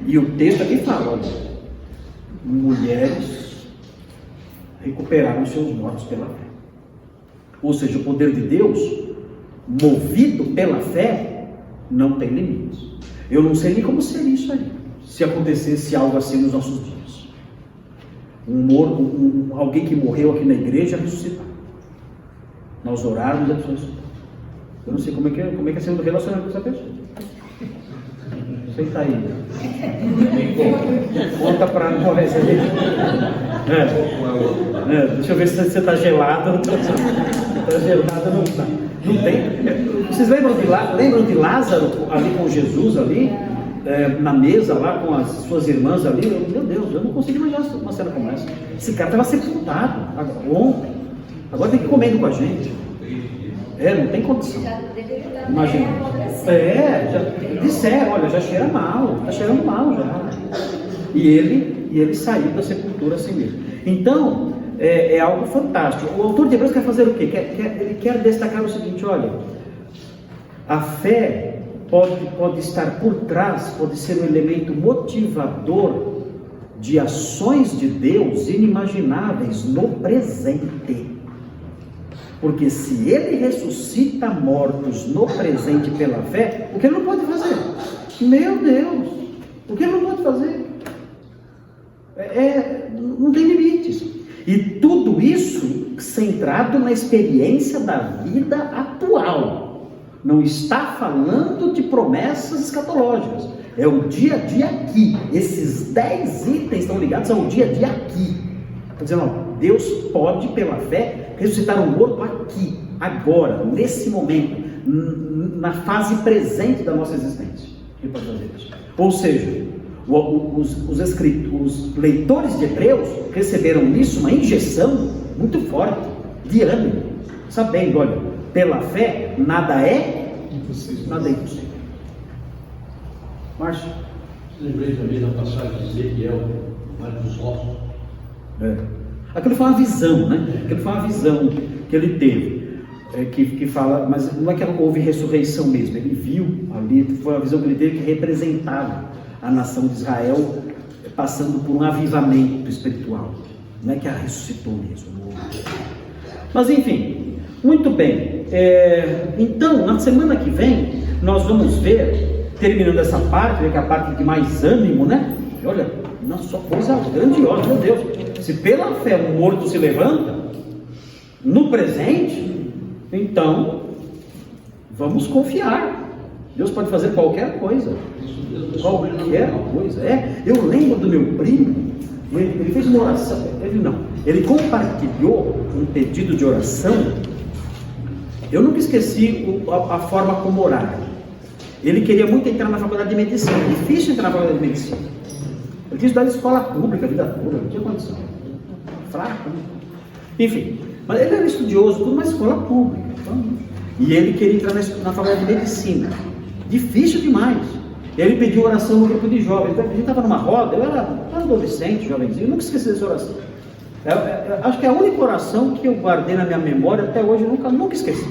E o texto aqui fala: olha, mulheres recuperaram seus mortos pela fé. Ou seja, o poder de Deus, movido pela fé, não tem limites. Eu não sei nem como seria isso aí, se acontecesse algo assim nos nossos dias. Alguém que morreu aqui na igreja ressuscitar. Nós orarmos e a pessoa ressuscitar. Eu não sei como é que é sendo relacionado com essa pessoa. Você está aí. Conta para nós aí. Deixa eu ver se você está gelado. Está gelado, não está. Não tem. Vocês lembram de Lázaro ali com Jesus ali? Na mesa lá com as suas irmãs ali? Meu Deus, eu não consigo imaginar uma cena como essa. Esse cara estava sepultado ontem. Agora tem que ir comendo com a gente. Não tem condição. Imagina. Disseram, olha, já cheira mal, está cheirando mal já. E ele saiu da sepultura assim mesmo. Então, é algo fantástico. O autor de Hebreus quer fazer o quê? Ele quer destacar o seguinte: olha, a fé pode estar por trás, pode ser um elemento motivador de ações de Deus inimagináveis no presente. Porque se ele ressuscita mortos no presente pela fé, o que ele não pode fazer? Meu Deus, o que ele não pode fazer? Não tem limites. E tudo isso centrado na experiência da vida atual. Não está falando de promessas escatológicas. É o dia a dia aqui. Esses 10 itens estão ligados ao dia a dia aqui. Está dizendo, Deus pode, pela fé, ressuscitar um morto aqui, agora, nesse momento, na fase presente da nossa existência. Ele pode fazer isso. Ou seja, os leitores de Hebreus receberam nisso uma injeção muito forte de ânimo. sabendo, olha, pela fé nada é impossível. Márcio? Lembrei também da passagem de Ezequiel, Vale dos Ossos. Aquilo foi uma visão, né? Aquilo foi uma visão que ele teve, que fala, mas não é que houve ressurreição mesmo, ele viu ali, foi uma visão que ele teve que representava a nação de Israel passando por um avivamento espiritual, não é que a ressuscitou mesmo. Mas enfim, muito bem, então na semana que vem nós vamos ver, terminando essa parte, que é a parte de mais ânimo, né? Olha, não só coisa grandiosa, meu Deus, se pela fé o morto se levanta no presente, então vamos confiar, Deus pode fazer qualquer coisa. Eu lembro do meu primo, ele fez uma oração, ele compartilhou um pedido de oração. Eu nunca esqueci a forma como orar. Ele queria muito entrar na faculdade de medicina, difícil entrar na faculdade de medicina. Ele quis estudar em escola pública a vida toda, não tinha condição, fraco, né? Enfim, mas ele era estudioso, tudo na escola pública, então, e ele queria entrar na faculdade de medicina, difícil demais. Ele pediu oração no grupo de jovens, a gente estava numa roda, eu era adolescente, jovenzinho, eu nunca esqueci dessa oração. Acho que é a única oração que eu guardei na minha memória até hoje, eu nunca esqueci.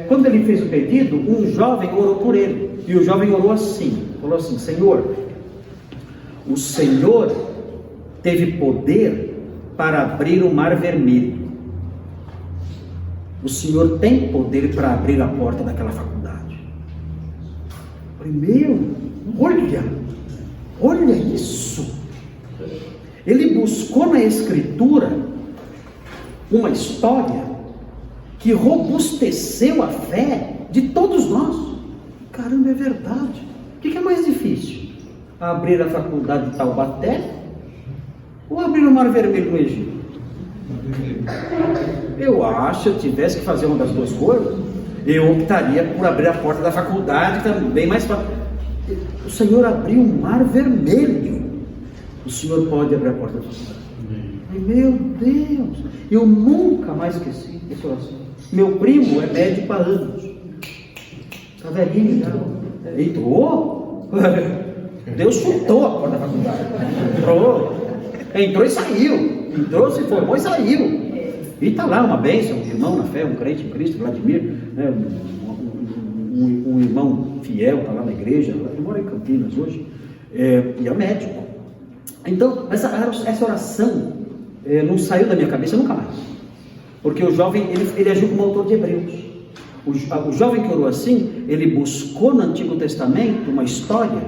Quando ele fez o pedido, um jovem orou por ele, e o jovem orou assim, falou assim: Senhor, o Senhor teve poder para abrir o mar vermelho, o Senhor tem poder para abrir a porta daquela faculdade. Eu falei, olha isso. Ele buscou na Escritura uma história que robusteceu a fé de todos nós. Caramba, é verdade. O que é mais difícil? Abrir a faculdade de Taubaté ou abrir o Mar Vermelho no Egito? Eu acho, se eu tivesse que fazer uma das duas coisas, eu optaria por abrir a porta da faculdade, também mais fácil. O Senhor abriu o Mar Vermelho. O Senhor pode abrir a porta da faculdade. Meu Deus, eu nunca mais esqueci essa oração. Meu primo é médico há anos, está velhinho já. Entrou, Deus chutou a porta da faculdade. Entrou e saiu. Entrou, se formou e saiu. E está lá uma bênção, um irmão na fé, um crente em Cristo, Vladimir, né? um irmão fiel, está lá na igreja, ele mora em Campinas hoje, e é médico. Então, essa oração não saiu da minha cabeça nunca mais, porque o jovem, ele agiu como autor de Hebreus. O jovem que orou assim, ele buscou no Antigo Testamento uma história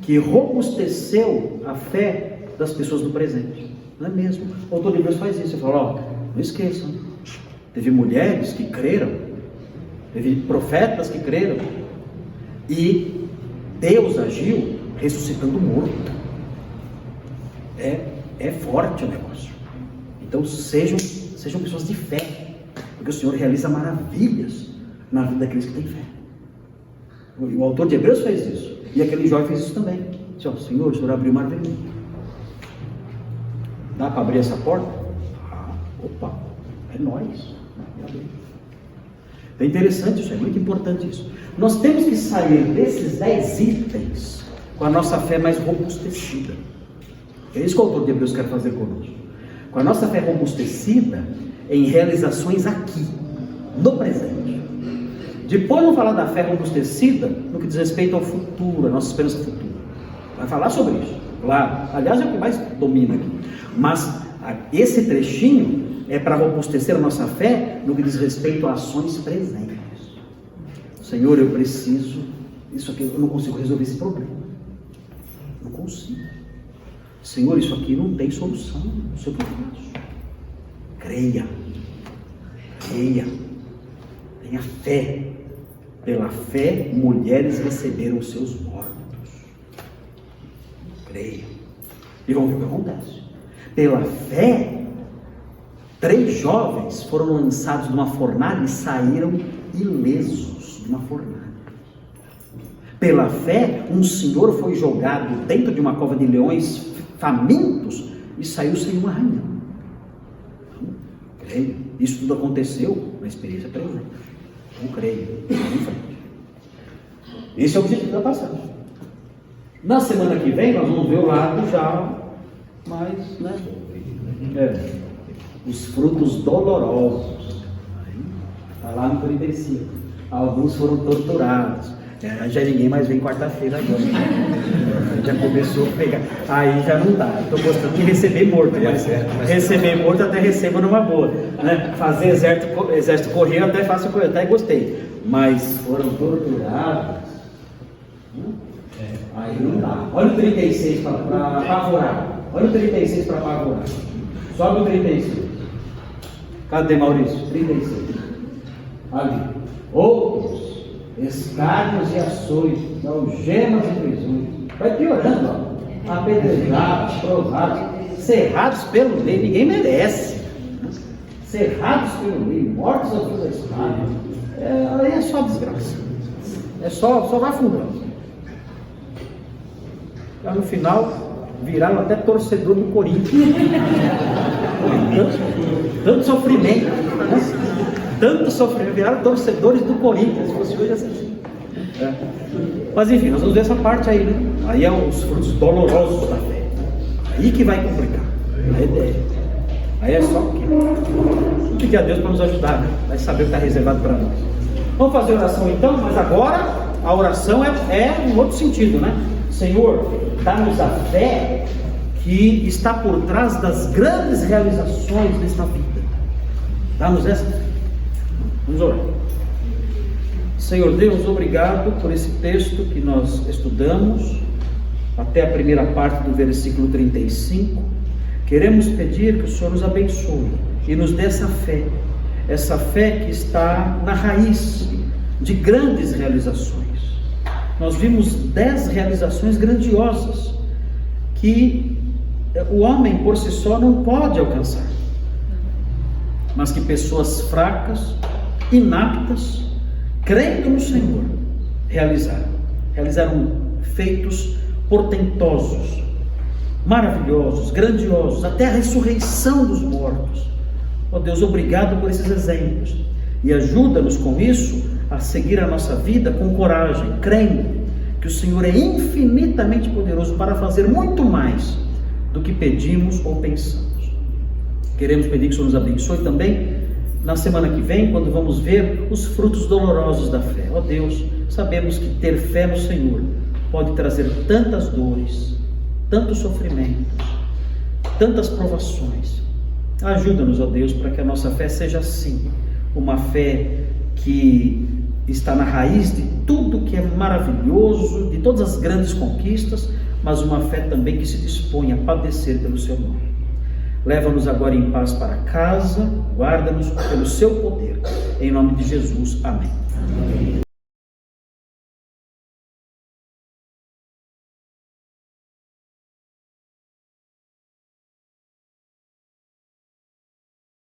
que robusteceu a fé das pessoas do presente, não é mesmo? O autor de Hebreus faz isso, ele fala, não esqueçam, teve mulheres que creram, teve profetas que creram, e Deus agiu ressuscitando o morto. É forte o negócio. Então sejam pessoas de fé, porque o Senhor realiza maravilhas na vida daqueles que têm fé. O autor de Hebreus fez isso, e aquele jovem fez isso também. Disse, Senhor, o Senhor abriu o mar vermelho. Dá para abrir essa porta? Opa, é nós. É interessante isso, é muito importante isso. Nós temos que sair desses 10 itens com a nossa fé mais robustecida. É isso que o autor de Hebreus quer fazer conosco. Com a nossa fé robustecida em realizações aqui, no presente. Depois vamos falar da fé robustecida no que diz respeito ao futuro, a nossa esperança futura. Vai falar sobre isso, claro. Aliás, é o que mais domina aqui. Mas esse trechinho é para robustecer a nossa fé no que diz respeito a ações presentes. Senhor, eu preciso, isso aqui, eu não consigo resolver esse problema. Não consigo. Senhor, isso aqui não tem solução, não sei o que eu faço. Creia, tenha fé. Pela fé, mulheres receberam os seus mortos. Creia. E vamos ver o que acontece. Pela fé, 3 jovens foram lançados de uma fornalha e saíram ilesos de uma fornalha. Pela fé, um senhor foi jogado dentro de uma cova de leões famintos e saiu sem um arranhão. Creio. Isso tudo aconteceu na experiência presente. Eu creio. Vamos em frente. Esse é o objetivo da passagem. Na semana que vem nós vamos ver o lado já mais, os frutos dolorosos. Está lá no 35. Alguns foram torturados. Já ninguém mais vem quarta-feira agora. Já começou a pegar. Aí já não dá. Estou gostando de receber morto. Mas receber morto até recebo numa boa. Né? Fazer exército correr eu até faço, eu até gostei. Mas foram torturados. Aí não dá. Olha o 36 para apavorar. Olha o 36 para apavorar. Sobe o 36. Cadê Maurício? 36. Ali. Outros, escárnios e açoites, algemas e prisões. Vai piorando, ó. Apedrejados, provados, cerrados pelo meio. Ninguém merece. Cerrados pelo meio, mortos ao fio da espada. Aí é só desgraça. Só vai afundando. Lá no final, viraram até torcedor do Corinthians. Tanto sofrimento, né? Tanto sofrimento, viraram torcedores do Corinthians. Se fosse hoje, assim. Mas enfim, nós vamos ver essa parte aí, né? Aí é os frutos dolorosos da fé. Aí que vai complicar. Aí é só pedir a Deus para nos ajudar, né? Vai saber o que está reservado para nós. Vamos fazer oração então, mas agora a oração é em outro sentido, né? Senhor, dá-nos a fé que está por trás das grandes realizações desta vida. Dá-nos essa fé. Vamos orar. Senhor Deus, obrigado por esse texto que nós estudamos, até a primeira parte do versículo 35. Queremos pedir que o Senhor nos abençoe e nos dê essa fé que está na raiz de grandes realizações. Nós vimos 10 realizações grandiosas que o homem por si só não pode alcançar, mas que pessoas fracas, inaptas, crendo no Senhor, realizaram feitos portentosos, maravilhosos, grandiosos, até a ressurreição dos mortos. Ó Deus, obrigado por esses exemplos, e ajuda-nos com isso a seguir a nossa vida com coragem, crendo que o Senhor é infinitamente poderoso para fazer muito mais do que pedimos ou pensamos. Queremos pedir que o Senhor nos abençoe também na semana que vem, quando vamos ver os frutos dolorosos da fé. Ó Deus, sabemos que ter fé no Senhor pode trazer tantas dores, tantos sofrimentos, tantas provações. Ajuda-nos, ó Deus, para que a nossa fé seja assim, uma fé que está na raiz de tudo que é maravilhoso, de todas as grandes conquistas, mas uma fé também que se dispõe a padecer pelo seu nome. Leva-nos agora em paz para casa, guarda-nos pelo seu poder. Em nome de Jesus, amém.